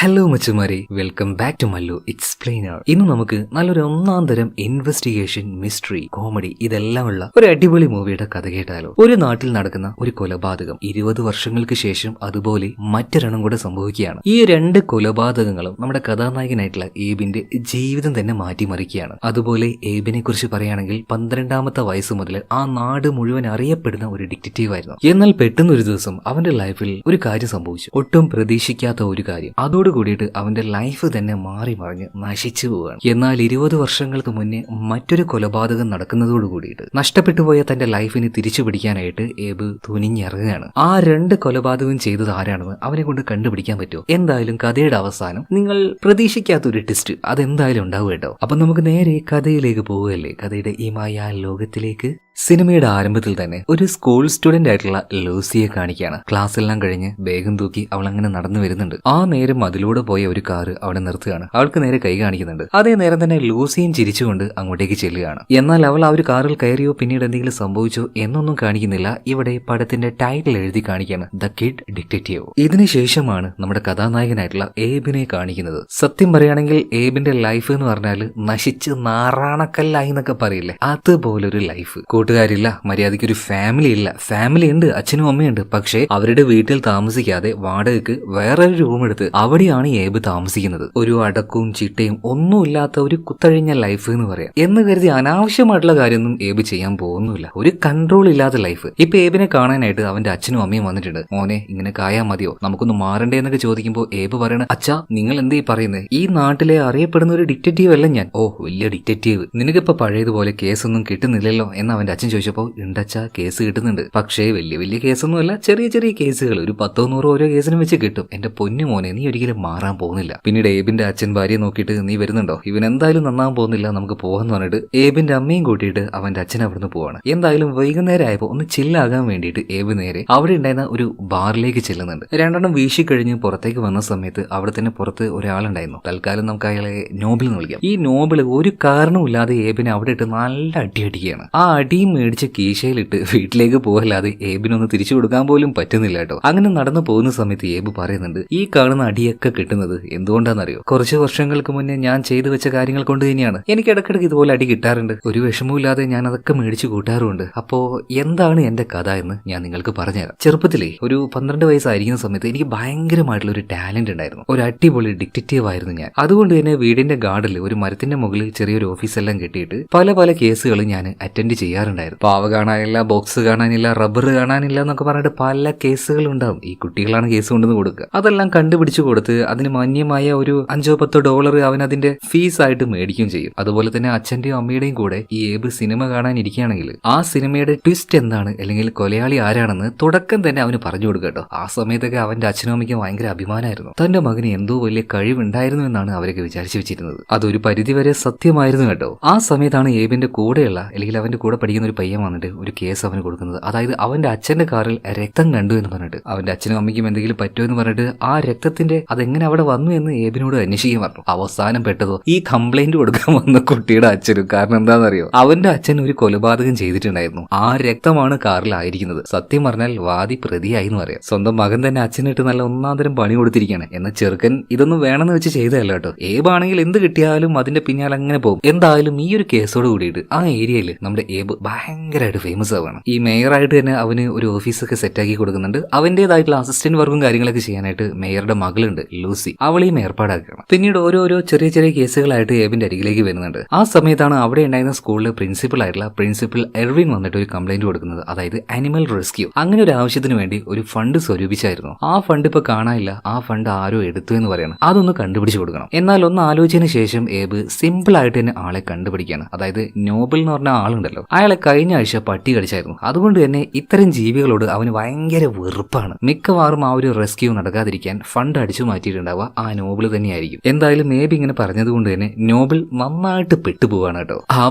Hello മച്ചുമാരെ, welcome back to Mallu explainer. ഇന്ന് നമുക്ക് നല്ലൊരു ഒന്നാം തരം ഇൻവെസ്റ്റിഗേഷൻ, മിസ്റ്ററി, കോമഡി ഇതെല്ലാം ഉള്ള ഒരു അടിപൊളി മൂവിയുടെ കഥ കേട്ടാലോ. ഒരു നാട്ടിൽ നടക്കുന്ന ഒരു കൊലപാതകം 20 വർഷങ്ങൾക്ക് ശേഷം അതുപോലെ മറ്റൊരെണ്ണം കൂടെ സംഭവിക്കുകയാണ്. ഈ രണ്ട് കൊലപാതകങ്ങളും നമ്മുടെ കഥാനായകനായിട്ടുള്ള ഏബിന്റെ ജീവിതം തന്നെ മാറ്റിമറിക്കുകയാണ്. അതുപോലെ ഏബിനെ കുറിച്ച് പറയുകയാണെങ്കിൽ 12ാമത്തെ വയസ്സ് മുതൽ ആ നാട് മുഴുവൻ അറിയപ്പെടുന്ന ഒരു ഡിറ്റക്റ്റീവ് ആയിരുന്നു. എന്നാൽ പെട്ടെന്ന് ഒരു ദിവസം അവന്റെ ലൈഫിൽ ഒരു കാര്യം സംഭവിച്ചു. ഒട്ടും പ്രതീക്ഷിക്കാത്ത ഒരു കാര്യം. അതോടുകൂടിയിട്ട് അവന്റെ ലൈഫ് തന്നെ മാറി മറിഞ്ഞ് നശിച്ചു പോവുകയാണ്. എന്നാൽ 20 വർഷങ്ങൾക്ക് മുന്നേ മറ്റൊരു കൊലപാതകം നടക്കുന്നതോടുകൂടിയിട്ട് നഷ്ടപ്പെട്ടു പോയ തന്റെ ലൈഫിന് തിരിച്ചു പിടിക്കാനായിട്ട് ഏബ് തുനിഞ്ഞിറങ്ങുകയാണ്. ആ രണ്ട് കൊലപാതകം ചെയ്തത് ആരാണെന്ന് അവനെ കൊണ്ട് കണ്ടുപിടിക്കാൻ പറ്റുമോ? എന്തായാലും കഥയുടെ അവസാനം നിങ്ങൾ പ്രതീക്ഷിക്കാത്ത ഒരു ട്വിസ്റ്റ് അതെന്തായാലും ഉണ്ടാവും കേട്ടോ. അപ്പൊ നമുക്ക് നേരെ കഥയിലേക്ക് പോവുകയല്ലേ, കഥയുടെ ഈ മായ ലോകത്തിലേക്ക്. സിനിമയുടെ ആരംഭത്തിൽ തന്നെ ഒരു സ്കൂൾ സ്റ്റുഡന്റ് ആയിട്ടുള്ള ലൂസിയെ കാണിക്കുകയാണ്. ക്ലാസ് എല്ലാം കഴിഞ്ഞ് ബാഗും തൂക്കി അവൾ അങ്ങനെ നടന്നു വരുന്നുണ്ട്. ആ നേരം അതിലൂടെ പോയ ഒരു കാറ് അവിടെ നിർത്തുകയാണ്. അവൾക്ക് നേരെ കൈ കാണിക്കുന്നുണ്ട്. അതേ നേരം തന്നെ ലൂസിയും ചിരിച്ചുകൊണ്ട് അങ്ങോട്ടേക്ക് ചെല്ലുകയാണ്. എന്നാൽ അവൾ ആ ഒരു കാറിൽ കയറിയോ പിന്നീട് എന്തെങ്കിലും സംഭവിച്ചോ എന്നൊന്നും കാണിക്കുന്നില്ല. ഇവിടെ പടത്തിന്റെ ടൈറ്റിൽ എഴുതി കാണിക്കുകയാണ് ദ കിഡ് ഡിറ്റക്റ്റീവ്. ഇതിനുശേഷമാണ് നമ്മുടെ കഥാനായകനായിട്ടുള്ള ഏബിനെ കാണിക്കുന്നത്. സത്യം പറയുകയാണെങ്കിൽ ഏബിന്റെ ലൈഫ് എന്ന് പറഞ്ഞാൽ നശിച്ച് നാറാണക്കല്ലായി എന്നൊക്കെ പറയില്ലേ, അതുപോലൊരു ലൈഫ്. കൂട്ടുകാരില്ല, മര്യാദയ്ക്ക് ഒരു ഫാമിലി ഇല്ല. ഫാമിലി ഉണ്ട്, അച്ഛനും അമ്മയുണ്ട്. പക്ഷേ അവരുടെ വീട്ടിൽ താമസിക്കാതെ വാടകയ്ക്ക് വേറൊരു റൂം എടുത്ത് അവിടെയാണ് ഏബ് താമസിക്കുന്നത്. ഒരു അടക്കവും ചിട്ടയും ഒന്നുമില്ലാത്ത ഒരു കുത്തഴിഞ്ഞ ലൈഫ് എന്ന് പറയാം. എന്ന് കരുതി അനാവശ്യമായിട്ടുള്ള കാര്യമൊന്നും ഏബ് ചെയ്യാൻ പോകുന്നില്ല. ഒരു കൺട്രോൾ ഇല്ലാത്ത ലൈഫ്. ഇപ്പൊ ഏബിനെ കാണാനായിട്ട് അവന്റെ അച്ഛനും അമ്മയും വന്നിട്ടുണ്ട്. മോനെ ഇങ്ങനെ കായാ മതിയോ, നമുക്കൊന്ന് മാറണ്ടേ എന്നൊക്കെ ചോദിക്കുമ്പോൾ ഏബ് പറയണ, അച്ഛാ നിങ്ങൾ എന്തേ പറയുന്നത്? ഈ നാട്ടിലെ അറിയപ്പെടുന്ന ഒരു ഡിറ്റക്റ്റീവ് അല്ല ഞാൻ. ഓ വലിയ ഡിറ്റക്റ്റീവ്, നിനക്കിപ്പോ പഴയതുപോലെ കേസൊന്നും കിട്ടുന്നില്ലല്ലോ എന്ന് അവന്റെ അച്ഛൻ ചോദിച്ചപ്പോൾ, ഉണ്ടച്ചാ കേസ് കിട്ടുന്നുണ്ട്, പക്ഷേ വലിയ വലിയ കേസൊന്നുമല്ല, ചെറിയ ചെറിയ കേസുകൾ, ഒരു 10-100 ഓരോ കേസിനും വെച്ച് കിട്ടും. എന്റെ പൊന്നു മോനെ നീ ഒരിക്കലും മാറാൻ പോകുന്നില്ല. പിന്നീട് ഏബിന്റെ അച്ഛൻ ഭാര്യയെ നോക്കിയിട്ട്, നീ വരുന്നുണ്ടോ? ഇവൻ എന്തായാലും നന്നാൻ പോകുന്നില്ല, നമുക്ക് പോകാന്ന് പറഞ്ഞിട്ട് ഏബിന്റെ അമ്മയും കൂട്ടിയിട്ട് അവന്റെ അച്ഛൻ അവിടുന്ന് പോവാണ്. എന്തായാലും വൈകുന്നേരം ആയപ്പോൾ ഒന്ന് ചില്ലാകാൻ വേണ്ടിയിട്ട് ഏബ് നേരെ അവിടെ ഉണ്ടായിരുന്ന ഒരു ബാറിലേക്ക് ചെല്ലുന്നുണ്ട്. രണ്ടെണ്ണം വീശി കഴിഞ്ഞ് പുറത്തേക്ക് വന്ന സമയത്ത് അവിടെ തന്നെ പുറത്ത് ഒരാളുണ്ടായിരുന്നു. തൽക്കാലം നമുക്ക് അയാളെ നോബിൾ എന്ന് വിളിക്കാം. ഈ നോബിൾ ഒരു കാരണമില്ലാതെ ഏബിനെ അവിടെ ഇട്ട് നല്ല അടിയാണ്. ആ അടിയും മേടിച്ച് കീശയിലിട്ട് വീട്ടിലേക്ക് പോകല്ലാതെ ഏബിനൊന്ന് തിരിച്ചു കൊടുക്കാൻ പോലും പറ്റുന്നില്ല കേട്ടോ. അങ്ങനെ നടന്നു പോകുന്ന സമയത്ത് ഏബ് പറയുന്നുണ്ട്, ഈ കാണുന്ന അടിയൊക്കെ കിട്ടുന്നത് എന്തുകൊണ്ടാണെന്നറിയോ? കുറച്ച് വർഷങ്ങൾക്ക് മുന്നേ ഞാൻ ചെയ്തു വെച്ച കാര്യങ്ങൾ കൊണ്ട് തന്നെയാണ്. എനിക്ക് ഇടയ്ക്കിടയ്ക്ക് ഇതുപോലെ അടി കിട്ടാറുണ്ട്. ഒരു വിഷമമില്ലാതെ ഞാൻ അതൊക്കെ മേടിച്ച് കൂട്ടാറുണ്ട്. അപ്പോ എന്താണ് എന്റെ കഥ എന്ന് ഞാൻ നിങ്ങൾക്ക് പറഞ്ഞുതരാം. ചെറുപ്പത്തിലേ ഒരു 12 വയസ്സായിരിക്കുന്ന സമയത്ത് എനിക്ക് ഭയങ്കരമായിട്ടുള്ള ഒരു ടാലന്റ് ഉണ്ടായിരുന്നു. ഒരു അടിപൊളി ഡിറ്റക്റ്റീവ് ആയിരുന്നു ഞാൻ. അതുകൊണ്ട് തന്നെ വീടിന്റെ ഗാർഡനിൽ ഒരു മരത്തിന്റെ മുകളിൽ ചെറിയൊരു ഓഫീസെല്ലാം കെട്ടിയിട്ട് പല പല കേസുകൾ ഞാൻ അറ്റൻഡ് ചെയ്യാറുണ്ടായിരുന്നു. പാവ കാണാനില്ല, ബോക്സ് കാണാനില്ല, റബ്ബർ കാണാനില്ല എന്നൊക്കെ പറഞ്ഞിട്ട് പല കേസുകൾ ഉണ്ടാവും. ഈ കുട്ടികളാണ് കേസ് കൊണ്ടുവന്ന് കൊടുക്കുക. അതെല്ലാം കണ്ടുപിടിച്ചു കൊടുത്ത് അതിന് മാന്യമായ ഒരു $5-10 അവൻ അതിന്റെ ഫീസ് ആയിട്ട് മേടിക്കുകയും ചെയ്യും. അതുപോലെ തന്നെ അച്ഛന്റെയും അമ്മയുടെയും കൂടെ ഈ ഏബ് സിനിമ കാണാൻ ഇരിക്കുകയാണെങ്കിൽ ആ സിനിമയുടെ ട്വിസ്റ്റ് എന്താണ് അല്ലെങ്കിൽ കൊലയാളി ആരാണെന്ന് തുടക്കം തന്നെ അവന് പറഞ്ഞു കൊടുക്കുക കേട്ടോ. ആ സമയത്തൊക്കെ അവന്റെ അച്ഛനും അമ്മയ്ക്കും ഭയങ്കര അഭിമാനമായിരുന്നു. തന്റെ മകന് എന്തോ വലിയ കഴിവുണ്ടായിരുന്നു എന്നാണ് അവരൊക്കെ വിചാരിച്ചു വെച്ചിരുന്നത്. അതൊരു പരിധിവരെ സത്യമായിരുന്നു കേട്ടോ. ആ സമയത്താണ് ഏബിന്റെ കൂടെയുള്ള അല്ലെങ്കിൽ അവന്റെ കൂടെ പഠിക്കുന്ന ഒരു പയ്യൻ വന്നിട്ട് ഒരു കേസ് അവന് കൊടുക്കുന്നത്. അതായത് അവന്റെ അച്ഛന്റെ കാറിൽ രക്തം കണ്ടു എന്ന് പറഞ്ഞിട്ട് അവന്റെ അച്ഛനും അമ്മയ്ക്കും എന്തെങ്കിലും പറ്റുമോ എന്ന് പറഞ്ഞിട്ട് ആ രക്തത്തിന്റെ അതെങ്ങനെ അവിടെ വന്നു എന്ന് ഏബിനോട് അന്വേഷിക്കാൻ പറഞ്ഞു. അവസാനം പെട്ടതോ ഈ കംപ്ലൈന്റ് കൊടുക്കാൻ വന്ന കുട്ടിയുടെ അച്ഛനും. കാരണം എന്താണെന്നറിയോ? അവന്റെ അച്ഛൻ ഒരു കൊലപാതകം ചെയ്തിട്ടുണ്ടായിരുന്നു. ആ രക്തമാണ് കാറിലായിരിക്കുന്നത്. സത്യം പറഞ്ഞാൽ വാദി പ്രതിയായി എന്ന് പറയാം. സ്വന്തം മകൻ തന്നെ അച്ഛനിട്ട് നല്ല ഒന്നാന്തരം പണി കൊടുത്തിരിക്കുകയാണ്. എന്നാൽ ചെറുക്കൻ ഇതൊന്നും വേണമെന്ന് വെച്ച് ചെയ്തതല്ല കേട്ടോ. ഏബാണെങ്കിൽ എന്ത് കിട്ടിയാലും അതിന്റെ പിന്നാലെ അങ്ങനെ പോകും. എന്തായാലും ഈ ഒരു കേസോട് കൂടിയിട്ട് ആ ഏരിയയിൽ നമ്മുടെ ഏബ് ഭയങ്കരമായിട്ട് ഫേമസ് ആവാണ്. ഈ മേയറായിട്ട് തന്നെ അവന് ഒരു ഓഫീസൊക്കെ സെറ്റാക്കി കൊടുക്കുന്നുണ്ട്. അവന്റേതായിട്ടുള്ള അസിസ്റ്റന്റ് വർക്കും കാര്യങ്ങളൊക്കെ ചെയ്യാനായിട്ട് മേയറുടെ മകളുണ്ട് ലൂസി, അവളെയും ഏർപ്പാടാക്കണം. പിന്നീട് ഓരോരോ ചെറിയ ചെറിയ കേസുകളായിട്ട് ഏബിന്റെ അരികിലേക്ക് വരുന്നുണ്ട്. ആ സമയത്താണ് അവിടെ ഉണ്ടായിരുന്ന സ്കൂളിലെ പ്രിൻസിപ്പൽ എർവിൻ വന്നിട്ട് ഒരു കംപ്ലൈന്റ് കൊടുക്കുന്നത്. അതായത് അനിമൽ റെസ്ക്യൂ അങ്ങനെ ഒരു ആവശ്യത്തിന് വേണ്ടി ഒരു ഫണ്ട് സ്വരൂപിച്ചായിരുന്നു. ആ ഫണ്ട് ഇപ്പൊ കാണാനില്ല. ആ ഫണ്ട് ആരോ എടുത്തു എന്ന് പറയണം. അതൊന്ന് കണ്ടുപിടിച്ചു കൊടുക്കണം. എന്നാൽ ഒന്ന് ആലോചിച്ചതിന് ശേഷം ഏബ് സിമ്പിൾ ആയിട്ട് തന്നെ ആളെ കണ്ടുപിടിക്കുകയാണ്. അതായത് നോബിൾ എന്ന് പറഞ്ഞ ആളുണ്ടല്ലോ, അയാളെ കഴിഞ്ഞ ആഴ്ച പട്ടി കടിച്ചായിരുന്നു. അതുകൊണ്ട് തന്നെ ഇത്തരം ജീവികളോട് അവന് ഭയങ്കര വെറുപ്പാണ്. മിക്കവാറും ആ ഒരു റെസ്ക്യൂ നടക്കാതിരിക്കാൻ ഫണ്ട് അടിച്ചു മാറ്റിയിട്ടുണ്ടാവുക ആ നോബിൾ തന്നെയായിരിക്കും. എന്തായാലും മേബി ഇങ്ങനെ പറഞ്ഞതുകൊണ്ട് തന്നെ നോബിൾ നന്നായിട്ട് പെട്ടുപോവാണ് കേട്ടോ. ആ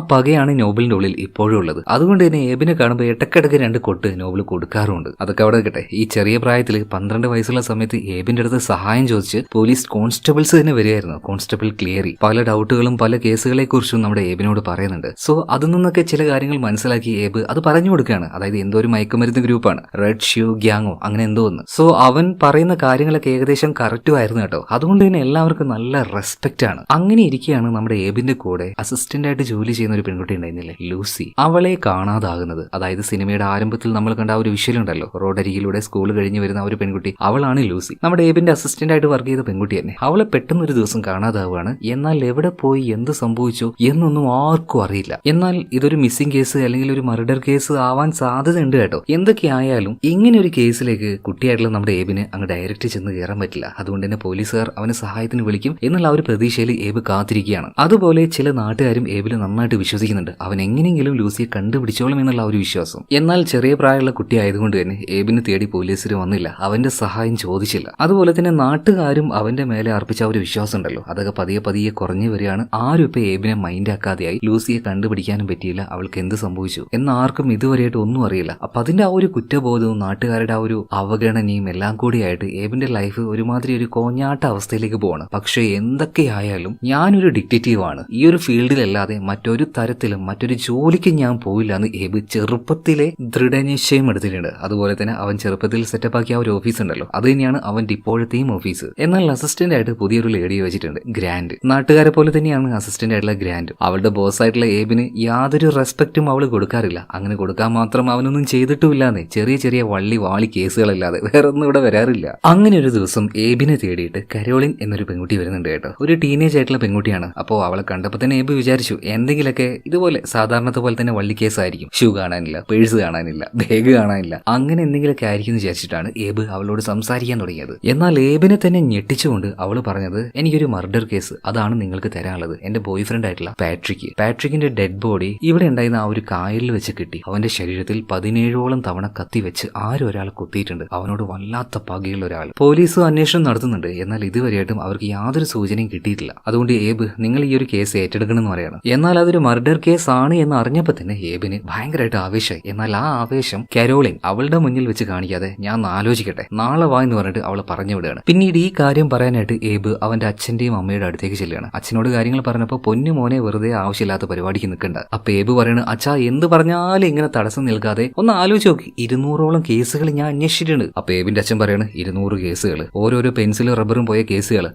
പകയാണ് നോബിളിന്റെ ഉള്ളിൽ ഇപ്പോഴും ഉള്ളത്. അതുകൊണ്ട് തന്നെ ഏബിനെ കാണുമ്പോൾ ഇടക്കിടക്ക് 2 കൊട്ട് നോബിൾ കൊടുക്കാറുണ്ട്. അതൊക്കെ അവിടെ കിട്ടെ. ഈ ചെറിയ പ്രായത്തിൽ 12 വയസ്സുള്ള സമയത്ത് ഏബിന്റെ അടുത്ത് സഹായം ചോദിച്ച് പോലീസ് കോൺസ്റ്റബിൾസ് തന്നെ വരികയായിരുന്നു. കോൺസ്റ്റബിൾ ക്ലിയറി പല ഡൗട്ടുകളും പല കേസുകളെ കുറിച്ചും നമ്മുടെ ഏബിനോട് പറയുന്നുണ്ട്. സോ അതിൽ നിന്ന് നിന്നൊക്കെ ചില കാര്യങ്ങൾ മനസ്സിലാക്കി ഏബ് അത് പറഞ്ഞു കൊടുക്കുകയാണ്. അതായത് എന്തോ ഒരു മയക്കുമരുന്ന് ഗ്രൂപ്പാണ്, റെഡ് ഷ്യൂ ഗ്യാങ്ങോ അങ്ങനെ എന്തോ ഒന്ന്. സോ അവൻ പറയുന്ന കാര്യങ്ങളൊക്കെ ഏകദേശം കറക്റ്റും ആയിരുന്നു കേട്ടോ. അതുകൊണ്ട് തന്നെ എല്ലാവർക്കും നല്ല റെസ്പെക്റ്റ് ആണ്. അങ്ങനെ ഇരിക്കുകയാണ് നമ്മുടെ ഏബിന്റെ കൂടെ അസിസ്റ്റന്റ് ആയിട്ട് ജോലി ചെയ്യുന്ന ഒരു പെൺകുട്ടി ഉണ്ടായിരുന്നില്ലേ, ലൂസി. അവളെ കാണാതാകുന്നത്, അതായത് സിനിമയുടെ ആരംഭത്തിൽ നമ്മൾ കണ്ട ഒരു വിഷ്വലുണ്ടല്ലോ, റോഡരികിലൂടെ സ്കൂൾ കഴിഞ്ഞ് വരുന്ന ഒരു പെൺകുട്ടി, അവളാണ് ലൂസി. നമ്മുടെ ഏബിന്റെ അസിസ്റ്റന്റ് ആയിട്ട് വർക്ക് ചെയ്ത പെൺകുട്ടി തന്നെ. അവളെ പെട്ടെന്ന് ഒരു ദിവസം കാണാതാവുകയാണ്. എന്നാൽ എവിടെ പോയി, എന്ത് സംഭവിച്ചു എന്നൊന്നും ആർക്കും അറിയില്ല. എന്നാൽ ഇതൊരു മിസ്സിംഗ് കേസ് അല്ലെങ്കിൽ ഒരു മർഡർ കേസ് ആവാൻ സാധ്യതയുണ്ട് കേട്ടോ. എന്തൊക്കെയായാലും ഇങ്ങനെ ഒരു കേസിലേക്ക് കുട്ടിയായിട്ടുള്ള നമ്മുടെ ഏബിന് അങ്ങ് ഡയറക്റ്റ് ചെന്ന് കയറാൻ പറ്റില്ല. അതുകൊണ്ട് തന്നെ പോലീസുകാർ അവന് സഹായത്തിന് വിളിക്കും എന്നുള്ള ആ ഒരു പ്രതീക്ഷയിൽ ഏബ് കാത്തിരിക്കുകയാണ്. അതുപോലെ ചില നാട്ടുകാരും ഏബിൽ നന്നായിട്ട് വിശ്വസിക്കുന്നുണ്ട്. അവൻ എങ്ങനെയെങ്കിലും ലൂസിയെ കണ്ടുപിടിച്ചോളും എന്നുള്ള ഒരു വിശ്വാസം. എന്നാൽ ചെറിയ പ്രായമുള്ള കുട്ടി ആയതുകൊണ്ട് തന്നെ ഏബിന് തേടി പോലീസുകാർ വന്നില്ല, അവന്റെ സഹായം ചോദിച്ചില്ല. അതുപോലെ തന്നെ നാട്ടുകാരും അവന്റെ മേലെ അർപ്പിച്ച ഒരു വിശ്വാസം ഉണ്ടല്ലോ, അതൊക്കെ പതിയെ പതിയെ കുറഞ്ഞു വരികയാണ്. ആരും ഇപ്പൊ ഏബിനെ മൈൻഡ് ആക്കാതെയായി. ലൂസിയെ കണ്ടുപിടിക്കാനും പറ്റിയില്ല, അവൾക്ക് എന്ത് സംഭവിച്ചു എന്ന് ആർക്കും ഇതുവരെയായിട്ട് ഒന്നും അറിയില്ല. അപ്പൊ അതിന്റെ ആ ഒരു കുറ്റബോധവും നാട്ടുകാരുടെ ആ ഒരു അവഗണനയും എല്ലാം കൂടിയായിട്ട് ഏബിന്റെ ലൈഫ് ഒരുമാതിരി ഒരു കോഞ്ഞാട്ട അവസ്ഥയിലേക്ക് പോവാണ്. പക്ഷെ എന്തൊക്കെയായാലും ഞാനൊരു ഡിറ്റക്റ്റീവ് ആണ്, ഈ ഒരു ഫീൽഡിലല്ലാതെ മറ്റൊരു തരത്തിലും മറ്റൊരു ജോലിക്ക് ഞാൻ പോയില്ല എന്ന് ഏബ് ചെറുപ്പത്തിലെ ദൃഢനിശ്ചയം എടുത്തിട്ടുണ്ട്. അതുപോലെ തന്നെ അവൻ ചെറുപ്പത്തിൽ സെറ്റപ്പ് ആക്കിയ ഒരു ഓഫീസ് ഉണ്ടല്ലോ, അത് തന്നെയാണ് അവന്റെ ഇപ്പോഴത്തെയും ഓഫീസ്. എന്നാൽ അസിസ്റ്റന്റ് ആയിട്ട് പുതിയൊരു ലേഡിയെ വെച്ചിട്ടുണ്ട്, ഗ്രാൻഡ്. നാട്ടുകാരെ പോലെ തന്നെയാണ് അസിസ്റ്റന്റ് ആയിട്ടുള്ള ഗ്രാൻഡ്. അവളുടെ ബോസ് ആയിട്ടുള്ള ഏബിന് യാതൊരു റെസ്പെക്റ്റും അവള് കൊടുക്കാറില്ല. അങ്ങനെ കൊടുക്കാൻ മാത്രം അവനൊന്നും ചെയ്തിട്ടുമില്ലാന്നേ, ചെറിയ ചെറിയ വള്ളി വാളി കേസുകളല്ലാതെ വേറെ ഒന്നും ഇവിടെ വരാറില്ല. അങ്ങനെ ഒരു ദിവസം ഏബിനെ തേടിയിട്ട് കരോളിൻ എന്നൊരു പെൺകുട്ടി വരുന്നുണ്ട് കേട്ടോ. ഒരു ടീനേജ് ആയിട്ടുള്ള പെൺകുട്ടിയാണ്. അപ്പോൾ അവളെ കണ്ടപ്പോൾ തന്നെ ഏബ് വിചാരിച്ചു എന്തെങ്കിലുമൊക്കെ ഇതുപോലെ സാധാരണത്തെ പോലെ തന്നെ വള്ളി കേസായിരിക്കും. ഷൂ കാണാനില്ല, പേഴ്സ് കാണാനില്ല, ബാഗ് കാണാനില്ല, അങ്ങനെ എന്തെങ്കിലുമൊക്കെ ആയിരിക്കും എന്ന് വിചാരിച്ചിട്ടാണ് ഏബ് അവളോട് സംസാരിക്കാൻ തുടങ്ങിയത്. എന്നാൽ ഏബിനെ തന്നെ ഞെട്ടിച്ചുകൊണ്ട് അവള് പറഞ്ഞത്, എനിക്കൊരു മർഡർ കേസ്, അതാണ് നിങ്ങൾക്ക് തരാനുള്ളത്. എന്റെ ബോയ് ഫ്രണ്ട് ആയിട്ടുള്ള പാട്രിക്കിന്റെ ഡെഡ് ബോഡി ഇവിടെ ഉണ്ടായിരുന്ന ആ ഒരു കായലിൽ വെച്ച് കിട്ടി. അവന്റെ ശരീരത്തിൽ 17ഓളം തവണ കത്തി വെച്ച് ആരും ഒരാൾ കുത്തിയിട്ടുണ്ട്. അവനോട് വല്ലാത്ത പകയുള്ള ഒരാൾ. പോലീസ് അന്വേഷണം നടത്തുന്നുണ്ട്. എന്നാൽ ഇതുവരെയായിട്ടും അവർക്ക് യാതൊരു സൂചനയും കിട്ടിയിട്ടില്ല. അതുകൊണ്ട് ഏബ്, നിങ്ങൾ ഈ ഒരു കേസ് ഏറ്റെടുക്കണം എന്ന് പറയണം. എന്നാൽ അതൊരു മർഡർ കേസ് ആണ് എന്ന് അറിഞ്ഞപ്പോൾ തന്നെ ഏബിന് ഭയങ്കരമായിട്ട് ആവേശമായി. എന്നാൽ ആ ആവേശം കരോളിൻ അവളുടെ മുന്നിൽ വെച്ച് കാണിക്കാതെ ഞാൻ ആലോചിക്കട്ടെ, നാളെ വാ എന്ന് പറഞ്ഞിട്ട് അവളെ പറഞ്ഞു വിടുകയാണ്. പിന്നീട് ഈ കാര്യം പറയാനായിട്ട് ഏബ് അവന്റെ അച്ഛന്റെയും അമ്മയുടെ അടുത്തേക്ക് ചെല്ലുകയാണ്. അച്ഛനോട് കാര്യങ്ങൾ പറഞ്ഞപ്പോൾ പൊന്നു മോനെ വെറുതെ ആവശ്യമില്ലാത്ത പരിപാടിക്ക് നിൽക്കണ്ട. അപ്പൊ ഏബ് പറയണ, അച്ഛാ എന്ത് പറഞ്ഞാലും ഇങ്ങനെ തടസ്സം നിൽക്കാതെ ഒന്ന് ആലോചിച്ച് നോക്കി, 200ഓളം കേസുകൾ ഞാൻ അന്വേഷിച്ചിട്ടുണ്ട്. അപ്പൊ ഏബിന്റെ അച്ഛൻ പറയാണ്, 200 കേസുകൾ, ഓരോരോ പെൻസിലും റബ്ബറും പോയ കേസുകൾ.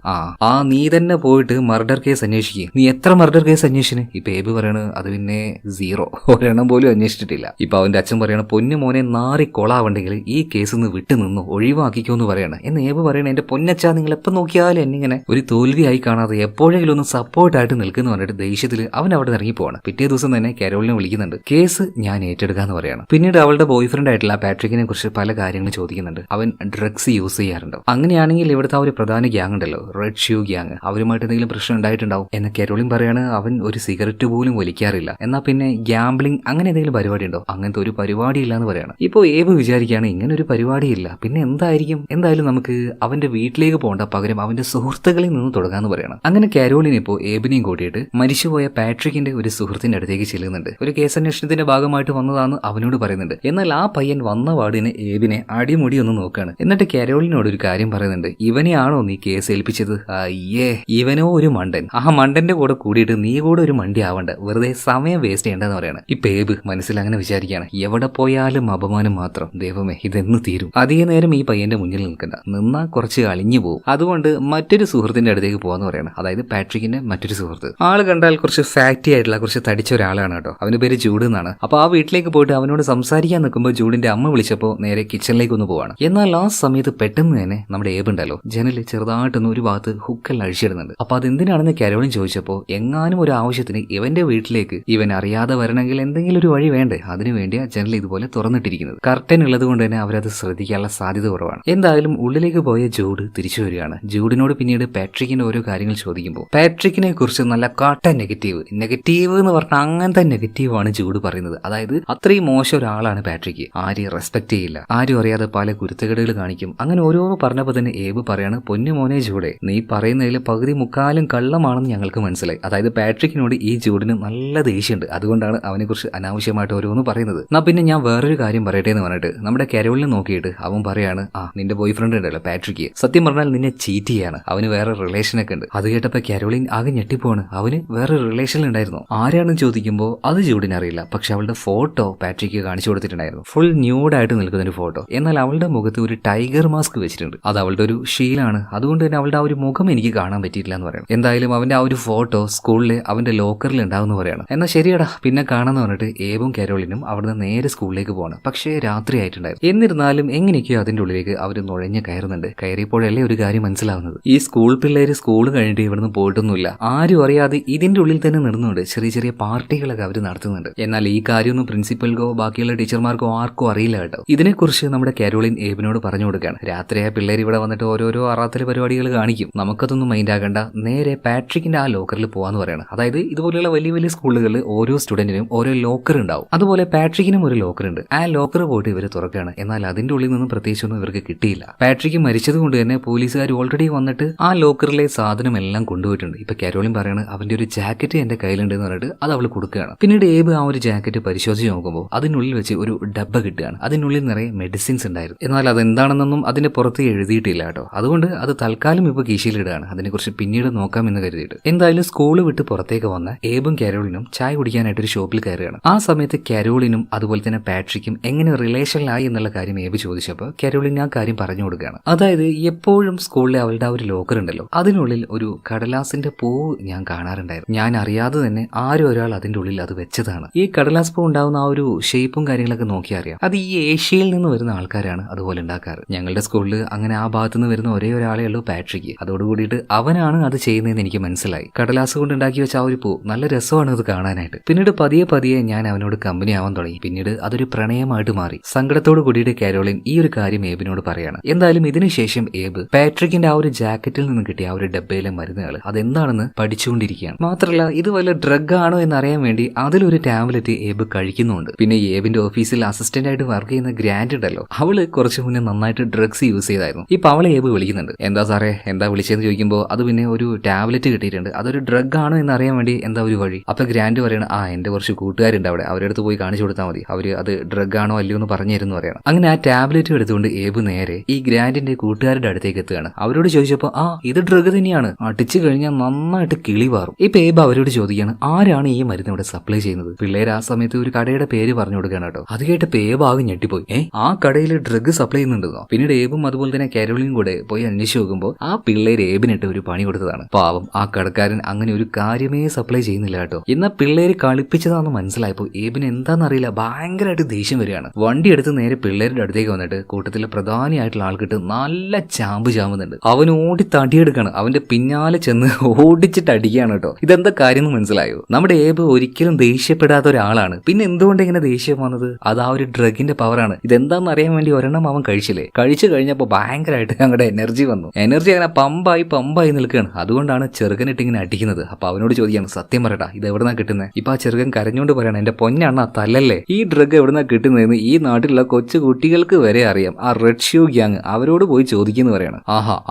നീ തന്നെ പോയിട്ട് മർഡർ കേസ് അന്വേഷിക്കുക. നീ എത്ര മർഡർ കേസ് അന്വേഷിച്ചിന്? ഇപ്പൊ ഏബ് പറയണ്, അത് പിന്നെ 0, ഒരെണ്ണം പോലും അന്വേഷിച്ചിട്ടില്ല. ഇപ്പൊ അവന്റെ അച്ഛൻ പറയണ, പൊന്നു മോനെ നാറി കൊളാവണ്ടെങ്കിൽ ഈ കേസ് നിന്ന് വിട്ടു നിന്നോ, ഒഴിവാക്കിക്കോ എന്ന് പറയണം. എന്ന് ഏബ് പറയണ, എന്റെ പൊന്നച്ചാ നിങ്ങൾ എപ്പം നോക്കിയാലും എന്നിങ്ങനെ ഒരു തോൽവിയായി കാണാതെ എപ്പോഴെങ്കിലും ഒന്ന് സപ്പോർട്ടായിട്ട് നിൽക്കുന്നു പറഞ്ഞിട്ട് ദേഷ്യത്തിൽ അവൻ അവിടെ ഇറങ്ങി പോവാണ്. പിറ്റേ ദിവസം തന്നെ കരോളിനെ വിളിക്കുന്നുണ്ട്, കേസ് ഞാൻ ഏറ്റെടുക്കാന്ന് പറയാണ്. പിന്നീട് അവളുടെ ബോയ് ഫ്രണ്ട് ആയിട്ടുള്ള പാട്രിക്കിനെ കുറിച്ച് പല കാര്യങ്ങളും ചോദിക്കുന്നുണ്ട്. അവൻ ഡ്രഗ്സ് യൂസ് ചെയ്യാറുണ്ടോ, അങ്ങനെയാണെങ്കിൽ ഇവിടുത്തെ ആ ഒരു പ്രധാന ഗ്യാങ് ഉണ്ടല്ലോ, റെഡ് ഷ്യൂ ഗ്യാങ്, അവരുമായിട്ട് എന്തെങ്കിലും പ്രശ്നം ഉണ്ടായിട്ടുണ്ടാവും എന്ന് കരോളിൻ പറയാണ്. അവൻ ഒരു സിഗരറ്റ് പോലും വലിക്കാറില്ല. എന്നാ പിന്നെ ഗ്യാംബ്ലിംഗ് അങ്ങനെ എന്തെങ്കിലും പരിപാടി ഉണ്ടോ? അങ്ങനത്തെ ഒരു പരിപാടി ഇല്ല എന്ന് പറയാണ്. ഇപ്പോൾ ഏബ് വിചാരിക്കുകയാണ് ഇങ്ങനെ ഒരു പരിപാടിയില്ല, പിന്നെ എന്തായിരിക്കും? എന്തായാലും നമുക്ക് അവന്റെ വീട്ടിലേക്ക് പോകണ്ട, പകരം അവന്റെ സുഹൃത്തുക്കളിൽ നിന്ന് തുടങ്ങാന്ന് പറയണം. അങ്ങനെ കരോളിൻ ഇപ്പോൾ ഏബിനെയും കൂട്ടിയിട്ട് മരിച്ചുപോയ പാട്രിക്കിന്റെ ഒരു സുഹൃത്തിന്റെ അടുത്തേക്ക് ചെല്ലുന്നുണ്ട്. ഒരു കേസന്വേഷണത്തിന്റെ ഭാഗമായിട്ട് വന്നതാന്ന് അവനോട് പറയുന്നുണ്ട്. എന്നാൽ ആ പയ്യൻ വന്ന വാർഡിന് ഏബിനെ അടിമുടി ഒന്ന് നോക്കാണ്. എന്നിട്ട് കരോളിനോട് ഒരു കാര്യം പറയുന്നുണ്ട്, ഇവനെയാണോ നീ കേസ് ഏൽപ്പിച്ചത്? അയ്യേ, ഇവനോ ഒരു മണ്ടൻ. ആ മണ്ടന്റെ കൂടെ കൂടിയിട്ട് നീ കൂടെ ഒരു മണ്ടി ആവണ്ട, വെറുതെ സമയം വേസ്റ്റ് ചെയ്യേണ്ടെന്ന് പറയാണ്. ഇപ്പൊ ഏബ് മനസ്സിൽ അങ്ങനെ വിചാരിക്കുകയാണ്, എവിടെ പോയാലും അപമാനം മാത്രം, ദൈവമേ ഇതെന്ന് തീരും. അധിക നേരം ഈ പയ്യന്റെ മുന്നിൽ നിൽക്കണ്ട, നിന്നാ കുറച്ച് അളിഞ്ഞു പോകും. അതുകൊണ്ട് മറ്റൊരു സുഹൃത്തിന്റെ അടുത്തേക്ക് പോകാന്ന് പറയണം. അതായത് പാട്രിക്കിന്റെ മറ്റൊരു സുഹൃത്ത്. ആള് കണ്ടാൽ കുറച്ച് ഫാക്റ്റി ആയിട്ടുള്ള കുറച്ച് തടിച്ച ഒരാളാണ് കേട്ടോ. അവന്റെ പേര് ജൂഡ് എന്നാണ്. അപ്പൊ ആ വീട്ടിലേക്ക് പോയിട്ട് അവനോട് സംസാരിക്കാൻ നിൽക്കുമ്പോൾ ജൂഡിന്റെ അമ്മ വിളിച്ചപ്പോൾ നേരെ കിച്ചണിലേക്ക് ഒന്ന് പോവാണ്. എന്നാൽ ആ സമയത്ത് പെട്ടെന്ന് തന്നെ നമ്മുടെ ഏബ് ഉണ്ടല്ലോ, ജനല് ചെറുതായിട്ടൊന്ന് ഒരു ഭാഗത്ത് ഹുക്കെല്ലാം അഴിച്ചിടുന്നുണ്ട്. അപ്പൊ അതെന്തിനാണെന്ന് കരോളിൻ ചോദിച്ചപ്പോൾ, എങ്ങാനും ഒരു ആവശ്യത്തിന് ഇവന്റെ വീട്ടിലേക്ക് ഇവൻ അറിയാതെ വരണമെങ്കിൽ എന്തെങ്കിലും ഒരു വഴി വേണ്ടേ, അതിനുവേണ്ടിയാ ജനൽ ഇതുപോലെ തുറന്നിട്ടിരിക്കുന്നത്. കർട്ടൻ ഉള്ളത് കൊണ്ട് തന്നെ അവരത് ശ്രദ്ധിക്കാനുള്ള സാധ്യത കുറവാണ്. എന്തായാലും ഉള്ളിലേക്ക് പോയ ജൂഡ് തിരിച്ചു വരികയാണ്. ജൂഡിനോട് പിന്നീട് പാട്രിക്കിന്റെ ഓരോ കാര്യങ്ങൾ ചോദിക്കുമ്പോൾ പാട്രിക്കിനെ കുറിച്ച് നല്ല കാട്ട നെഗറ്റീവ് എന്ന് പറഞ്ഞാൽ അങ്ങനത്തെ നെഗറ്റീവാണ് ജൂഡ് പറയുന്നത്. അതായത് അത്രയും മോശം ഒരാളാണ് പാട്രിക്ക്. ആരെയും റെസ്പെക്ട് ചെയ്യില്ല, ആരും അറിയാതെ പല കുരുത്തക്കേടുകൾ കാണിക്കും. അങ്ങനെ ഓരോന്ന് പറഞ്ഞപ്പോൾ തന്നെ ഏബ് പറയാണ്, പൊന്നു മോനെ ജൂഡെ, നീ പറയുന്നതിൽ പകുതി മുക്കാലും കള്ളമാണെന്ന് ഞങ്ങൾക്ക് മനസ്സിലായി. അതായത് പാട്രിക്കിനോട് ഈ ജൂഡിന് നല്ല ദേഷ്യമുണ്ട്, അതുകൊണ്ടാണ് അവനെ കുറിച്ച് അനാവശ്യമായിട്ട് ഓരോന്ന് പറയുന്നത്. എന്നാ പിന്നെ ഞാൻ വേറൊരു കാര്യം പറയട്ടെ എന്ന് പറഞ്ഞിട്ട് നമ്മുടെ കരോളിനെ നോക്കിയിട്ട് അവൻ പറയാണ്, നിന്റെ ബോയ് ഫ്രണ്ട് ഉണ്ടല്ലോ പാട്രിക്ക്, സത്യം പറഞ്ഞാൽ നിന്നെ ചീറ്റ് ചെയ്യാണ്, അവന് വേറെ റിലേഷനൊക്കെ ഉണ്ട്. അത് കേട്ടപ്പോ കരോളിൻ ആകെ ഞെട്ടിപ്പോണ്. അവന് വേറെ റിലേഷൻ ഉണ്ടായിരുന്നു. ആരാണെന്ന് ചോദിക്കുമ്പോൾ നോക്കുമ്പോൾ അത് ജൂഡിനറിയില്ല. പക്ഷെ അവളുടെ ഫോട്ടോ പാട്രിക്ക് കാണിച്ചു കൊടുത്തിട്ടുണ്ടായിരുന്നു. ഫുൾ ന്യൂഡായിട്ട് നിൽക്കുന്ന ഒരു ഫോട്ടോ. എന്നാൽ അവളുടെ മുഖത്ത് ഒരു ടൈഗർ മാസ്ക് വെച്ചിട്ടുണ്ട്. അത് അവളുടെ ഒരു ശീലാണ്. അതുകൊണ്ട് തന്നെ അവളുടെ ആ ഒരു മുഖം എനിക്ക് കാണാൻ പറ്റിയിട്ടില്ല എന്ന് പറയണം. എന്തായാലും അവന്റെ ആ ഒരു ഫോട്ടോ സ്കൂളിലെ അവന്റെ ലോക്കറിൽ ഉണ്ടാവുന്ന പറയണം. എന്നാൽ ശരിയടാ പിന്നെ കാണാന്ന് പറഞ്ഞിട്ട് ഏബും കാരോളിനും അവിടുന്ന് നേരെ സ്കൂളിലേക്ക് പോകണം. പക്ഷേ രാത്രി ആയിട്ടുണ്ടായിരുന്നു. എന്നിരുന്നാലും എങ്ങനെയൊക്കെയോ അതിന്റെ ഉള്ളിലേക്ക് അവർ നുഴഞ്ഞ് കയറുന്നുണ്ട്. കയറിയപ്പോഴല്ലേ ഒരു കാര്യം മനസ്സിലാവുന്നത്, ഈ സ്കൂൾ പിള്ളേര് സ്കൂൾ കഴിഞ്ഞിട്ട് ഇവിടുന്ന് പോയിട്ടൊന്നുമില്ല. ആരും അറിയാതെ ഇതിന്റെ ഉള്ളിൽ തന്നെ നിർന്നുകൊണ്ട് ചെറിയ ചെറിയ പാർട്ടികളൊക്കെ അവർ നടത്തുന്നുണ്ട്. എന്നാൽ ഈ കാര്യമൊന്നും പ്രിൻസിപ്പൽക്കോ ബാക്കിയുള്ള ടീച്ചർമാർക്കോ ആർക്കും അറിയില്ല കേട്ടോ. ഇതിനെക്കുറിച്ച് നമ്മുടെ കാരോളിൻ ഏബിനോട് പറഞ്ഞു കൊടുക്കുകയാണ്. രാത്രിയായ പിള്ളേർ ഇവിടെ വന്നിട്ട് ഓരോരോ അറാത്തല പരിപാടികൾ കാണിക്കും, നമുക്കതൊന്നും മൈൻഡ് ആകണ്ട, നേരെ പാട്രിക്കിന്റെ ആ ലോക്കറിൽ പോവാന്ന് പറയണം. അതായത് ഇതുപോലെയുള്ള വലിയ വലിയ സ്കൂളുകളിൽ ഓരോ സ്റ്റുഡന്റിനും ഓരോ ലോക്കർ ഉണ്ടാവും. അതുപോലെ പാട്രിക്കിനും ഒരു ലോക്കർ ഉണ്ട്. ആ ലോക്കർ പോയിട്ട് ഇവർ തുറക്കുകയാണ്. എന്നാൽ അതിന്റെ ഉള്ളിൽ നിന്നും പ്രത്യേകിച്ചൊന്നും ഇവർക്ക് കിട്ടിയില്ല. പാട്രിക്ക് മരിച്ചത് കൊണ്ട് തന്നെ പോലീസുകാർ ഓൾറെഡി വന്നിട്ട് ആ ലോക്കറിലെ സാധനം എല്ലാം കൊണ്ടുപോയിട്ടുണ്ട്. ഇപ്പൊ കാരോളിൻ പറയാണ് അവന്റെ ഒരു ജാക്കറ്റ് എന്റെ കയ്യിലുണ്ട് എന്ന് പറഞ്ഞിട്ട് അത് അവൾ കൊടുക്കുകയാണ്. പിന്നീട് ഏബ് ആ ഒരു ജാക്കറ്റ് പരിശോധിച്ച് നോക്കുമ്പോൾ അതിനുള്ളിൽ വെച്ച് ഒരു ഡബ്ബ കിട്ടുകയാണ്. അതിനുള്ളിൽ നിറയെ മെഡിസിൻസ് ഉണ്ടായിരുന്നു. എന്നാൽ അതെന്താണെന്നൊന്നും അതിന്റെ പുറത്ത് എഴുതിയിട്ടില്ല കേട്ടോ. അതുകൊണ്ട് അത് തൽക്കാലം ഇപ്പൊ കീശയിലിടുകയാണ്. അതിനെക്കുറിച്ച് പിന്നീട് നോക്കാമെന്ന് കരുതിയിട്ട് എന്തായാലും സ്കൂൾ വിട്ട് പുറത്തേക്ക് വന്ന ഏബും കാരോളിനും ചായ കുടിക്കാനായിട്ട് ഒരു ഷോപ്പിൽ കയറുകയാണ്. ആ സമയത്ത് കാരോളിനും അതുപോലെ തന്നെ പാട്രിക്കും എങ്ങനെ റിലേഷനിലായി എന്നുള്ള കാര്യം ഏബ് ചോദിച്ചപ്പോൾ കാരോളിൻ ആ കാര്യം പറഞ്ഞു കൊടുക്കുകയാണ്. അതായത് എപ്പോഴും സ്കൂളിലെ അവളുടെ ആ ഒരു ലോക്കർ ഉണ്ടല്ലോ, അതിനുള്ളിൽ ഒരു കടലാസിന്റെ പൂവ് ഞാൻ കാണാറുണ്ടായിരുന്നു. ഞാൻ അറിയാതെ തന്നെ ആരും ഒരാൾ അതിന്റെ ഉള്ളിൽ അത് വെച്ചതാണ്. ഈ കടലാസ് പൂ ഉണ്ടാവുന്ന ആ ഒരു ഷേപ്പും കാര്യങ്ങളൊക്കെ നോക്കിയാൽ അറിയാം അത് ഈ ഏഷ്യയിൽ നിന്ന് വരുന്ന ആൾക്കാരാണ് അതുപോലെ ഉണ്ടാക്കാറ്. ഞങ്ങളുടെ സ്കൂളിൽ അങ്ങനെ ആ ഭാഗത്ത് നിന്ന് വരുന്ന ഒരേ ഒരാളെ ഉള്ളൂ പാട്രിക്ക്. അതോടുകൂടിയിട്ട് അവനാണ് അത് ചെയ്യുന്നതെന്ന് എനിക്ക് മനസ്സിലായി. കടലാസ് കൊണ്ട് ഉണ്ടാക്കി വെച്ച ആ ഒരു പൂ നല്ല രസമാണ് അത് കാണാനായിട്ട്. പിന്നീട് പതിയെ പതിയെ ഞാൻ അവനോട് കമ്പനി ആവാൻ തുടങ്ങി. പിന്നീട് അതൊരു പ്രണയമായിട്ട് മാറി. സങ്കടത്തോട് കൂടിയിട്ട് കാരോളിൻ ഈ ഒരു കാര്യം ഏബിനോട് പറയാണ്. എന്തായാലും ഇതിനുശേഷം ഏബ് പാട്രിക്കിന്റെ ആ ഒരു ജാക്കറ്റിൽ നിന്ന് കിട്ടിയ ആ ഒരു ഡബ്ബയിലെ മരുന്നുകൾ അതെന്താണെന്ന് പഠിച്ചുകൊണ്ടിരിക്കുകയാണ്. മാത്രമല്ല ഇത് വല്ല ഡ്രഗ് ആണോ എന്നറിയാൻ വേണ്ടി അതിലൊരു ടാബ്ലറ്റ് ഏബ് കഴിക്കുന്നുണ്ട്. പിന്നെ ഏബിന്റെ ഓഫീസിൽ അസിസ്റ്റന്റ് ആയിട്ട് വർക്ക് ചെയ്യുന്ന ഗ്രാൻഡ് ഉണ്ടല്ലോ, അവള് കുറച്ചു മുന്നേ നന്നായിട്ട് ഡ്രഗ്സ് യൂസ് ചെയ്തായിരുന്നു. ഇപ്പൊ അവളെ ഏബ് വിളിക്കുന്നുണ്ട്. എന്താ സാറേ എന്താ വിളിച്ചതെന്ന് ചോദിക്കുമ്പോൾ അത് പിന്നെ ഒരു ടാബ്ലറ്റ് കിട്ടിയിട്ടുണ്ട്, അതൊരു ഡ്രഗ് ആണോ എന്ന് അറിയാൻ വേണ്ടി എന്താ ഒരു വഴി. അപ്പൊ ഗ്രാൻഡ് പറയണം എന്റെ കുറച്ച് കൂട്ടുകാരുണ്ട് അവിടെ, അവരുടെ അടുത്ത് പോയി കാണിച്ചു കൊടുത്താൽ മതി, അവര് അത് ഡ്രഗ് ആണോ അല്ലയോ എന്ന് പറഞ്ഞു തരുന്നു പറയണം. അങ്ങനെ ആ ടാബ്ലറ്റ് എടുത്തുകൊണ്ട് ഏബ് നേരെ ഈ ഗ്രാൻഡിന്റെ കൂട്ടുകാരുടെ അടുത്തേക്ക് എത്തുകയാണ്. അവരോട് ചോദിച്ചപ്പോൾ ഇത് ഡ്രഗ് തന്നെയാണ്, അടിച്ചു കഴിഞ്ഞാൽ നന്നായിട്ട് കിളി പാറും. ഇപ്പൊ ഏബ് അവരോട് ചോദിക്കുകയാണ് ആരാണ് ഈ മരുന്ന് ഇവിടെ സപ്ലൈ ചെയ്യുന്നത്. പിള്ളേർ ആ സമയത്ത് ഒരു കടയുടെ പേര് പറഞ്ഞു കൊടുക്കുകയാണ് കേട്ടോ. അത് കേട്ടപ്പോ ഏബ് ആകെ ഞെട്ടിപ്പോയി. ആ കടയിൽ ഡ്രഗ് സപ്ലൈ ചെയ്യുന്നുണ്ടെന്നോ. പിന്നീട് ഏബും അതുപോലെ തന്നെ കാരോളിനും കൂടെ പോയി അന്വേഷിച്ച് നോക്കുമ്പോൾ ആ പിള്ളേർ ഏബിനിട്ട് ഒരു പണി കൊടുത്തതാണ്. പാവം ആ കടക്കാരൻ അങ്ങനെ ഒരു കാര്യമേ സപ്ലൈ ചെയ്യുന്നില്ല കേട്ടോ. എന്നാൽ പിള്ളേര് കളിപ്പിച്ചതാണെന്ന് മനസ്സിലായപ്പോ ഏബിന് എന്താണെന്നറിയില്ല ഭയങ്കരമായിട്ട് ദേഷ്യം വരികയാണ്. വണ്ടി എടുത്ത് നേരെ പിള്ളേരുടെ അടുത്തേക്ക് വന്നിട്ട് കൂട്ടത്തിലെ പ്രധാനിയായിട്ടുള്ള ആൾക്കിട്ട് നല്ല ചാമ്പുന്നുണ്ട്. അവൻ ഓടി തടിയെടുക്കാണ്. അവന്റെ പിന്നാലെ ചെന്ന് ഓടിച്ചിട്ട് അടിക്കുകയാണ് കേട്ടോ. ഇതെന്താ കാര്യം എന്ന് മനസ്സിലായോ? നമ്മുടെ ഏബ് ഒരിക്കലും ദേഷ്യപ്പെടാത്ത ഒരാളാണ്. പിന്നെ എന്തുകൊണ്ട് ഇങ്ങനെ ദേഷ്യം വന്നത്? അത് ആ ഒരു ഡ്രഗിന്റെ പവറാണ്. ഇതെന്താണെന്ന് അറിയാൻ വേണ്ടി ഒരെണ്ണം അവൻ കഴിച്ചില്ലേ. കഴിച്ചു കഴിഞ്ഞപ്പോൾ ഭയങ്കരമായിട്ട് ഞങ്ങളുടെ എനർജി വന്നു. എനർജി അങ്ങനെ പമ്പായി നിൽക്കുകയാണ്. അതുകൊണ്ടാണ് ചെറുകനിട്ട് ഇങ്ങനെ അടിക്കുന്നത്. അപ്പൊ അവനോട് ചോദിക്കുകയാണ് സത്യം പറയട്ടാ ഇത് എവിടുന്നാ കിട്ടുന്നത്. ഇപ്പൊ ആ ചെറുകൻ കരഞ്ഞോണ്ട് പറയണം എന്റെ പൊന്നണ്ണ തല്ലല്ലേ, ഈ ഡ്രഗ് എവിടുന്നാ കിട്ടുന്നതെന്ന് ഈ നാട്ടിലുള്ള കൊച്ചു കുട്ടികൾക്ക് വരെ അറിയാം. ആ റെഡ് ഷൂ ഗ്യാങ് അവരോട് പോയി ചോദിക്കുന്നു പറയണം.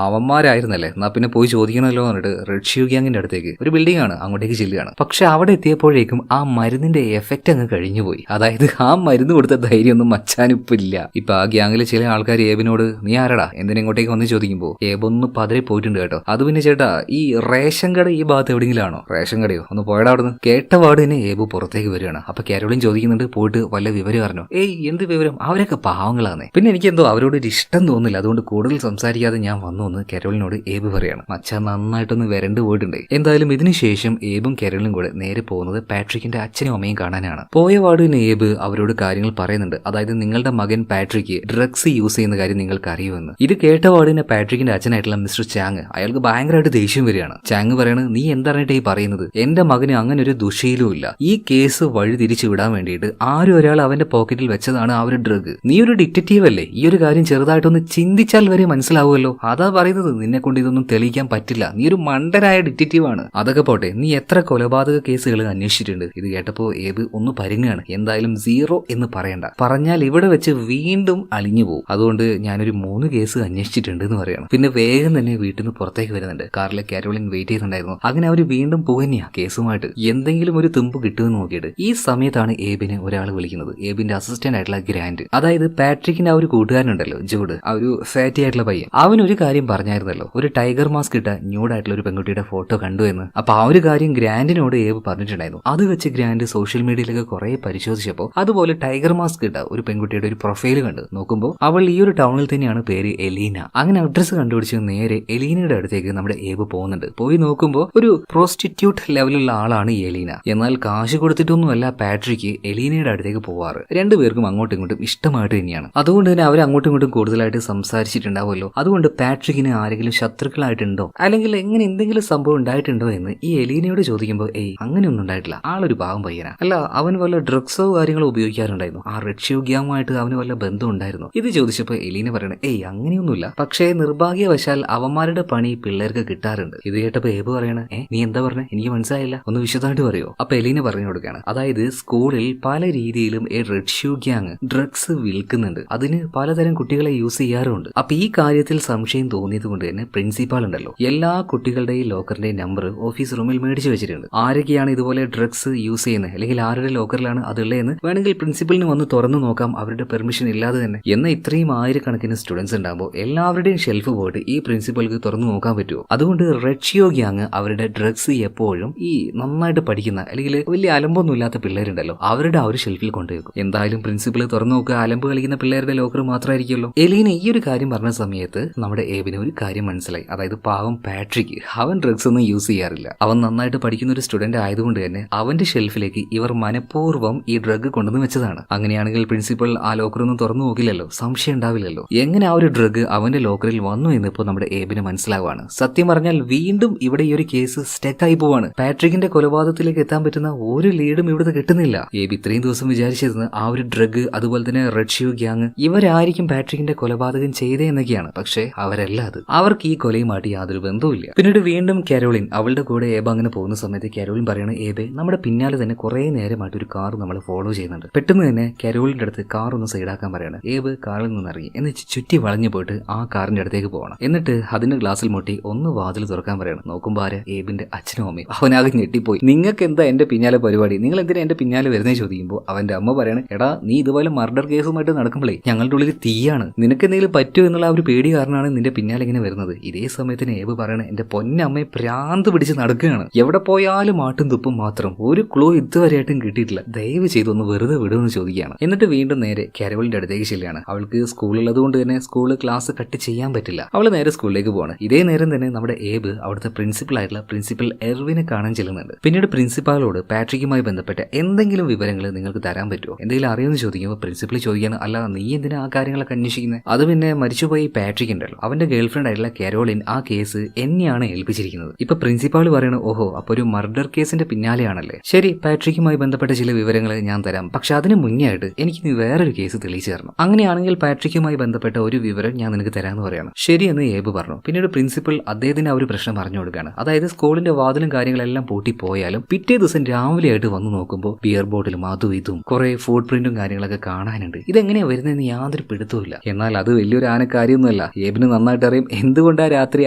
അവന്മാരായിരുന്നല്ലേ, എന്നാ പിന്നെ പോയി ചോദിക്കണമല്ലോ പറഞ്ഞിട്ട് റെഡ് ഷൂ ഗ്യാങ്ങിന്റെ അടുത്തേക്ക് ഒരു ബിൽഡിംഗ് ആണ് അങ്ങോട്ടേക്ക് ചെല്ലുകയാണ്. പക്ഷെ അവിടെ എത്തിയപ്പോഴേക്കും ആ മരുന്നിന്റെ എഫക്റ്റ് അങ്ങ് കഴിഞ്ഞുപോയി. അതായത് ആ മരുന്ന് കൊടുത്ത ധൈര്യമൊന്നും മച്ചാനിപ്പില്ല. ഇപ്പൊ ആ ഗ്യാങ്ങിലെ ചില ആൾക്കാർ ഏബിനോട് നീ ആരടാ എന്തിനാ ഇങ്ങോട്ടേക്ക് വന്ന് ചോദിക്കുമ്പോൾ ഏബൊന്ന് പതറി പോയിട്ടുണ്ട് കേട്ടോ. അത് പിന്നെ ചേട്ടാ ഈ റേഷൻ കട ഈ ഭാഗത്ത് എവിടെയെങ്കിലും ആണോ? റേഷൻ കടയോ ഒന്ന് പോയടാ അവിടുന്ന്. കേട്ട പാട് തന്നെ ഏബു പുറത്തേക്ക് വരികയാണ്. അപ്പൊ കാരോളിൻ ചോദിക്കുന്നുണ്ട് പോയിട്ട് വല്ല വിവരം അറിഞ്ഞോ? എന്ത് വിവരം, അവരൊക്കെ പാവങ്ങളാണ്. പിന്നെ എനിക്കെന്തോ അവരോട് ഒരു ഇഷ്ടം തോന്നില്ല, അതുകൊണ്ട് കൂടുതൽ സംസാരിക്കാതെ ഞാൻ വന്നു എന്ന് കാരോളിനോട് ഏബ് പറയാണ്. മച്ചാൻ നന്നായിട്ടൊന്ന് വരണ്ടു പോയിട്ടുണ്ട്. എന്തായാലും ഇതിനുശേഷം ഏബും കാരോളിനും കൂടെ നേരെ പോകുന്നത് പാട്രിക്കിന്റെ അച്ഛനും അമ്മയും കാണാനാണ്. പോയ പാടിന് ഏബ് അവരോട് കാര്യങ്ങൾ പറയുന്നുണ്ട്. അതായത് നിങ്ങളുടെ മകൻ പാട്രിക്ക് ഡ്രഗ്സ് യൂസ് ചെയ്യുന്ന കാര്യം നിങ്ങൾക്ക് അറിയുമെന്ന്. ഇത് കേട്ട പാടിന് പാട്രിക്കിന്റെ അച്ഛനായിട്ടുള്ള മിസ്റ്റർ ചാങ് അയാൾക്ക് ഭയങ്കരമായിട്ട് ദേഷ്യം വരികയാണ്. ചാങ് പറയണത് നീ എന്താണിട്ട് ഈ പറയുന്നത്? എന്റെ മകന് അങ്ങനെ ഒരു ദുശീലവും ഇല്ല. ഈ കേസ് വഴി തിരിച്ചു വിടാൻ വേണ്ടിയിട്ട് ആരും ഒരാൾ അവന്റെ പോക്കറ്റിൽ വെച്ചതാണ് ആ ഒരു ഡ്രഗ്. നീ ഒരു ഡിറ്റക്റ്റീവ് അല്ലേ, ഈ ഒരു കാര്യം ചെറുതായിട്ടൊന്ന് ചിന്തിച്ചാൽ വരെ മനസ്സിലാവുമല്ലോ. അതാ പറയുന്നത് നിന്നെ കൊണ്ട് ഇതൊന്നും തെളിയിക്കാൻ പറ്റില്ല, നീ ഒരു മണ്ടനായ ഡിറ്റക്റ്റീവ് ആണ്. അതൊക്കെ പോട്ടെ, നീ എത്ര കൊലപാതക കേസുകൾ അന്വേഷിച്ചിട്ടുണ്ട്? ഇത് കേട്ടപ്പോ ഏബ് ഒന്ന് പരുങ്ങാണ്. എന്തായാലും 0 എന്ന് പറയണ്ട, പറഞ്ഞാൽ ഇവിടെ വെച്ച് വീണ്ടും അലിഞ്ഞു പോകും. അതുകൊണ്ട് ഞാനൊരു 3 കേസ് അന്വേഷിച്ചിട്ടുണ്ട് എന്ന് പറയണം. പിന്നെ വേഗം തന്നെ വീട്ടിൽ നിന്ന് പുറത്തേക്ക് വരുന്നുണ്ട്. കാറിലെ കാരോളിൻ വെയിറ്റ് ചെയ്യുന്നുണ്ടായിരുന്നു. അങ്ങനെ അവർ വീണ്ടും പോകുന്നയാ കേസുമായിട്ട് എന്തെങ്കിലും ഒരു തുമ്പ് കിട്ടുമെന്ന് നോക്കിയിട്ട്. ഈ സമയത്താണ് ഏബിനെ ഒരാൾ വിളിക്കുന്നത്. ഏബിന്റെ അസിസ്റ്റന്റ് ആയിട്ടുള്ള ഗ്രാൻഡ്, അതായത് പാട്രിക്കിന്റെ ആ ഒരു കൂട്ടുകാരനുണ്ടല്ലോ ജൂഡ്, ആ ഒരു ഫാറ്റി ആയിട്ടുള്ള പയ്യൻ. അവനൊരു കാര്യം പറഞ്ഞായിരുന്നല്ലോ, ഒരു ടൈഗർ മാസ്ക് ഇട്ട ന്യൂഡായിട്ടുള്ള ഒരു പെൺകുട്ടിയുടെ ഫോട്ടോ കണ്ടു എന്ന്. അപ്പൊ ആ ഒരു കാര്യം ഗ്രാൻഡിനോട് ഏബ് പറഞ്ഞിട്ടുണ്ടായിരുന്നു. അത് വെച്ച് ഗ്രാൻഡ് സോഷ്യൽ മീഡിയയിലൊക്കെ കുറെ പരിശോധിച്ചപ്പോൾ അതുപോലെ ടൈഗർ മാസ്ക് ഇട്ട ഒരു പെൺകുട്ടിയുടെ ഒരു പ്രൊഫൈൽ കണ്ട് നോക്കുമ്പോൾ അവൾ ഈ ഒരു ടൗണിൽ തന്നെയാണ് പേര് എലീന. അങ്ങനെ അഡ്രസ് കണ്ടുപിടിച്ച് നേരെ എലീനയുടെ അടുത്തേക്ക് നമ്മുടെ ഏബ് പോകുന്നുണ്ട്. പോയി നോക്കുമ്പോൾ ഒരു പ്രോസ്റ്റിറ്റ്യൂട്ട് ലെവലുള്ള ആളാണ് ഈ എലീന. എന്നാൽ കാശ് കൊടുത്തിട്ടൊന്നുമല്ല പാട്രിക്ക് എലീനയുടെ അടുത്തേക്ക് പോവാറ്. രണ്ടുപേർക്കും അങ്ങോട്ടും ഇങ്ങോട്ടും ഇഷ്ടമായിട്ട് തന്നെയാണ്. അതുകൊണ്ട് തന്നെ അവർ അങ്ങോട്ടും ഇങ്ങോട്ടും കൂടുതലായിട്ട് സംസാരിച്ചിട്ടുണ്ടാവുമല്ലോ. അതുകൊണ്ട് പാട്രിക്കിന് ആരെങ്കിലും ശത്രുക്കളായിട്ടുണ്ടോ അല്ലെങ്കിൽ എങ്ങനെ എന്തെങ്കിലും സംഭവം ഉണ്ടായിട്ടുണ്ടോ എന്ന് ഈ എലീനയോട് ചോദിക്കുമ്പോൾ അങ്ങനെയൊന്നും ഉണ്ടായിട്ടില്ല, ആളൊരു പാവം പയ്യനാ. അല്ല, അവൻ വല്ല ഡ്രഗ്സോ കാര്യങ്ങളോ ഉപയോഗിക്കാറുണ്ടായിരുന്നു, ആ റഷ്യോ ഗ്യാങ്ങുമായിട്ട് അവന് വല്ല ബന്ധം ഉണ്ടായിരുന്നു. ഇത് ചോദിച്ചപ്പോൾ എലീന പറയണേ അങ്ങനെയൊന്നുമില്ല, പക്ഷേ നിർഭാഗ്യവശാൽ അവന്മാരുടെ പണി പിള്ളേർക്ക് കിട്ടാറുണ്ട്. ഇത് കേട്ടപ്പോ ഏബ് പറയണേ നീ എന്താ പറഞ്ഞേ, എനിക്ക് മനസ്സിലായില്ല, ഒന്ന് വിശദമായിട്ട് പറയോ? അപ്പൊ എലീന പറഞ്ഞു കൊടുക്കുകയാണ്, അതായത് സ്കൂളിൽ പല രീതിയിലും റെഡ് ഷൂ ഗ്യാങ് ഡ്രഗ്സ് വിൽക്കുന്നുണ്ട്, അതിന് പലതരം കുട്ടികളെ യൂസ് ചെയ്യാറുണ്ട്. അപ്പൊ ഈ കാര്യത്തിൽ സംശയം തോന്നിയത് കൊണ്ട് തന്നെ പ്രിൻസിപ്പാൾ ഉണ്ടല്ലോ എല്ലാ കുട്ടികളുടെയും ലോക്കറിന്റെയും നമ്പർ ഓഫീസ് റൂമിൽ മേടിച്ചു വെച്ചിട്ടുണ്ട്. ആരൊക്കെയാണ് ഇതുപോലെ ഡ്രഗ്സ് യൂസ് ചെയ്യുന്നത് അല്ലെങ്കിൽ ആരുടെ ലോക്കറിലാണ് അതുള്ളതെന്ന് വേണമെങ്കിൽ പ്രിൻസിപ്പലിന് വന്ന് തുറന്നു നോക്കാം, അവരുടെ പെർമിഷൻ ഇല്ലാതെ തന്നെ. എന്നാൽ ഇത്രയും ആയിരക്കണക്കിന് സ്റ്റുഡൻസ് ഉണ്ടാകുമ്പോൾ എല്ലാവരുടെയും ഷെൽഫ് പോയിട്ട് ഈ പ്രിൻസിപ്പൾക്ക് തുറന്നു നോക്കാൻ പറ്റുമോ? അതുകൊണ്ട് റഷ്യോ ഗ്യാങ് അവരുടെ ഡ്രഗ്സ് എപ്പോഴും ഈ നന്നായിട്ട് പഠിക്കുന്ന അല്ലെങ്കിൽ വലിയ അലമ്പൊന്നും ഇല്ലാത്ത പിള്ളേരുണ്ടല്ലോ അവരുടെ ആ ഒരു ഷെൽഫിൽ കൊണ്ടുവെക്കും. എന്തായാലും പ്രിൻസിപ്പൽ തുറന്നു നോക്കുക അലമ്പ് കളിക്കുന്ന പിള്ളേരുടെ ലോക്കർ മാത്രമായിരിക്കുമല്ലോ. എലീന ഈ ഒരു കാര്യം പറഞ്ഞ സമയത്ത് നമ്മുടെ ഏബിന് ഒരു കാര്യം മനസ്സിലായി. അതായത് പാവം പാട്രിക്ക് അവൻ ഡ്രഗ്സ് ഒന്നും യൂസ് ചെയ്യാറില്ല, അവൻ നന്നായിട്ട് പഠിക്കുന്ന ഒരു സ്റ്റുഡന്റ് ആയതുകൊണ്ട് തന്നെ അവന്റെ ഷെൽഫിലേക്ക് ഇവർ മനഃപൂർവ്വം ഈ ഡ്രഗ് കൊണ്ടുവന്ന് വെച്ചതാണ്. അങ്ങനെയാണെങ്കിൽ പ്രിൻസിപ്പൽ ആ ലോക്കറൊന്നും തുറന്നു നോക്കില്ലല്ലോ, സംശയം ഉണ്ടാവില്ലല്ലോ. എങ്ങനെ ആ ഒരു ഡ്രഗ് അവന്റെ ലോക്കറിൽ വന്നു എന്ന് ഇപ്പോൾ നമ്മുടെ ഏബിന് മനസ്സിലാവുകയാണ്. സത്യം പറഞ്ഞാൽ വീണ്ടും ഇവിടെ ഈ ഒരു കേസ് സ്റ്റക്കായി പോവാണ്. പാട്രിക്കിന്റെ കൊലപാതകത്തിലേക്ക് എത്താൻ പറ്റുന്ന ഒരു ലീഡും ഇവിടുത്തെ കിട്ടുന്നില്ല. ഏബി ഇത്രയും ദിവസം വിചാരിച്ചിരുന്നത് ആ ഒരു ഡ്രഗ് അതുപോലെ തന്നെ റെഡ് ഷൂ ഗ്യാങ് ഇവരായിരിക്കും പാട്രിക്കിന്റെ കൊലപാതകം ചെയ്തേ എന്നൊക്കെയാണ്. പക്ഷേ അവരല്ല അത്, അവർക്ക് ഈ കൊലയുമായിട്ട് യാതൊരു ബന്ധവുമില്ല. പിന്നീട് വീണ്ടും കാരോളിൻ അവളുടെ കൂടെ ഏബ അങ്ങനെ പോകുന്ന സമയത്ത് കാരോളിൻ പറയണ ഏബെ നമ്മുടെ പിന്നാലെ തന്നെ കുറെ നേരമായിട്ട് ഒരു കാർ നമ്മൾ ഫോളോ ചെയ്യുന്നുണ്ട്. പെട്ടെന്ന് തന്നെ കാരോളിന്റെ അടുത്ത് കാർ ഒന്ന് സൈഡാക്കാൻ പറയാണ്. ഏബ് കാറിൽ നിന്ന് ഇറങ്ങി എന്നിട്ട് ചുറ്റി വളഞ്ഞു പോയിട്ട് ആ കാറിന്റെ അടുത്തേക്ക് പോകണം. എന്നിട്ട് അതിന്റെ ഗ്ലാസ്സിൽ മുട്ടി ഒന്ന് വാതിൽ തുറക്കാൻ പറയണം. നോക്കുമ്പോൾ ആര്? ഏബിന്റെ അച്ഛനും അമ്മയും. അവനാകെ ഞെട്ടിപ്പോയി. നിങ്ങൾക്ക് എന്താ എന്റെ പിന്നാലെ പരിപാടി, നിങ്ങൾ എന്തിനാ എന്റെ പിന്നാലെ വരുന്നേ ചോദിക്കുമ്പോൾ അവന്റെ അമ്മ പറയണേ എടാ നീ ഇതുപോലെ മർഡർ കേസുമായിട്ട് നടക്കുമ്പോഴേ ഞങ്ങളുടെ ഉള്ളിൽ തീയാണ്, നിനക്ക് എന്തെങ്കിലും പറ്റുമോ എന്നുള്ള ആ ഒരു പേടി കാരണമാണ് നിന്റെ പിന്നാലെ ഇങ്ങനെ വരുന്നത്. ഇതേ സമയത്തിന് ഏബ് പറയണേ എന്റെ പൊന്നമ്മയെ ഭ്രാന്ത് പിടിച്ച് നടക്കുകയാണ്, എവിടെ പോയാലും ആട്ടും തുപ്പും മാത്രം, ഒരു ക്ലൂ ഇതുവരെയായിട്ടും കിട്ടിയിട്ടില്ല, ദയവ് ചെയ്തൊന്ന് വെറുതെ വിടുമെന്ന് ചോദിക്കുകയാണ്. എന്നിട്ട് വീണ്ടും നേരെ കാരോളിന്റെ അടുത്തേക്ക് ചെല്ലുകയാണ്. അവൾക്ക് സ്കൂളുള്ളത് കൊണ്ട് തന്നെ സ്കൂള് ക്ലാസ് കട്ട് ചെയ്യാൻ പറ്റില്ല, അവൾ നേരെ സ്കൂളിലേക്ക് പോകണം. ഇതേ നേരം തന്നെ നമ്മുടെ ഏബ് അവിടുത്തെ പ്രിൻസിപ്പൽ ആയിട്ടുള്ള പ്രിൻസിപ്പൽ എർവിനെ കാണാൻ ചെല്ലുന്നുണ്ട്. പിന്നീട് പ്രിൻസിപ്പാളോട് പാട്രിക്കുമായി ബന്ധപ്പെട്ട എന്തെങ്കിലും വിവരങ്ങൾ നിങ്ങൾക്ക് തരാൻ പറ്റുമോ, എന്തെങ്കിലും അറിയുമെന്ന് ചോദിക്കുമ്പോൾ പ്രിൻസിപ്പൽ ചോദിക്കുകയാണ് അല്ല നീ എന്തിനാ ആ കാര്യങ്ങളൊക്കെ അന്വേഷിക്കുന്നത്, അത് പിന്നെ മരിച്ചുപോയി പാട്രിക് ഉണ്ടല്ലോ അവന്റെ ഗേൾഫ്രണ്ട് ആയിട്ടുള്ള കാരോളിൻ ആ കേസ് എന്നെയാണ് ഏൽപ്പിച്ചിരിക്കുന്നത്. ഇപ്പൊ പ്രിൻസിപ്പാൾ പറയണ ഓഹോ അപ്പൊ ഒരു മർഡർ കേസിന്റെ പിന്നാലെയാണല്ലേ, ശരി പാട്രിക്കുമായി ബന്ധപ്പെട്ട ചില വിവരങ്ങൾ ഞാൻ തരാം, പക്ഷെ അതിന് മുന്നേ ആയിട്ട് എനിക്ക് നീ വേറൊരു കേസ് തെളിയിച്ചു തരണം, അങ്ങനെയാണെങ്കിൽ പാട്രിക്കുമായി ബന്ധപ്പെട്ട ഒരു വിവരം ഞാൻ നിനക്ക് തരാമെന്ന് പറയണം. ശരിയെന്ന് ഏബ് പറഞ്ഞു. പിന്നീട് പ്രിൻസിപ്പൽ അദ്ദേഹത്തിന് ആ ഒരു പ്രശ്നം പറഞ്ഞു കൊടുക്കുകയാണ്. അതായത് സ്കൂളിന്റെ വാതിലും കാര്യങ്ങളെല്ലാം പൂട്ടിപ്പോയാലും പിറ്റേ ദിവസം രാവിലെ ആയിട്ട് വന്നു നോക്കുമ്പോൾ ബിയർ ബോട്ടിലും അതും ഇതും കുറെ ഫുഡ് പ്രിന്റും കാര്യങ്ങളൊക്കെ കാണാനുണ്ട്. ഇതെങ്ങനെയാ വരുന്നതെന്ന് യാതൊരു പിടുത്തവുമില്ല. എന്നാൽ അത് വലിയൊരു ആനക്കാര്യമൊന്നുമല്ല, ഏബിന് നന്നായിട്ട് അറിയാം എന്തുകൊണ്ടാ രാത്രി